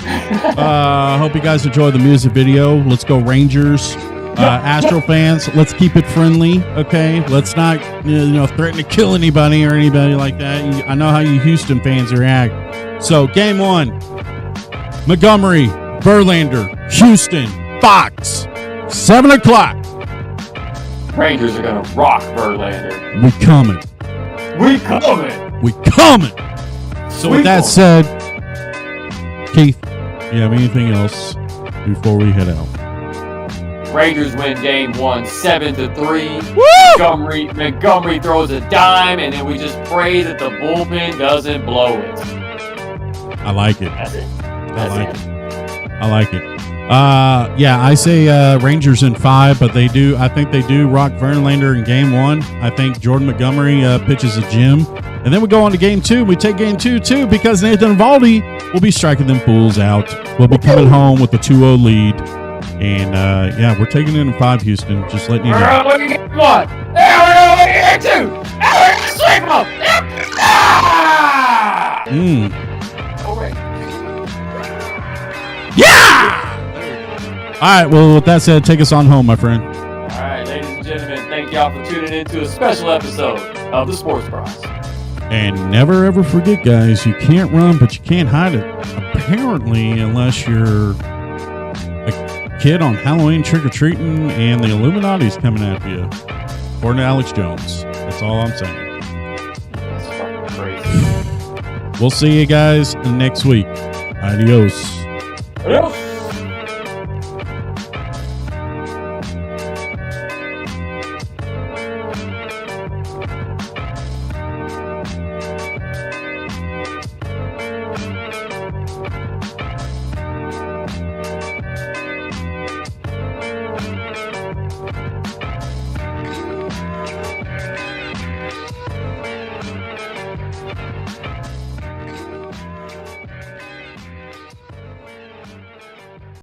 [SPEAKER 4] Hope you guys enjoy the music video. Let's go Rangers. Astro fans, let's keep it friendly, okay? Let's not, threaten to kill anybody or anybody like that. I know how you Houston fans react. So, game 1, Montgomery, Verlander, Houston, Fox, 7 o'clock.
[SPEAKER 5] Rangers are going to rock Verlander.
[SPEAKER 4] We coming. So, with that said, Keith, you have anything else before we head out?
[SPEAKER 5] Rangers win game 1, 7-3. Montgomery throws a dime, and then we just pray that the bullpen doesn't blow it.
[SPEAKER 4] I like it.
[SPEAKER 5] That's it.
[SPEAKER 4] I like it. I say Rangers in 5, but I think they do rock Verlander in game 1. I think Jordan Montgomery pitches a gem. And then we go on to game 2. We take game 2 too, because Nathan Eovaldi will be striking them fools out. We'll be coming home with a 2-0 lead. And, we're taking it in 5, Houston. Just letting you know.
[SPEAKER 5] We're looking at 1. We're looking at 2. And we're going to sweep them.
[SPEAKER 4] All right. Well, with that said, take us on home, my friend.
[SPEAKER 5] All right, ladies and gentlemen, thank y'all for tuning in to a special episode of the Sports Bros.
[SPEAKER 4] And never, ever forget, guys, you can't run, but you can't hide it. Apparently, unless you're a kid on Halloween trick-or-treating and the Illuminati's coming after you. According to Alex Jones. That's all I'm saying.
[SPEAKER 5] That's fucking crazy.
[SPEAKER 4] We'll see you guys next week. Adios.
[SPEAKER 5] Adios.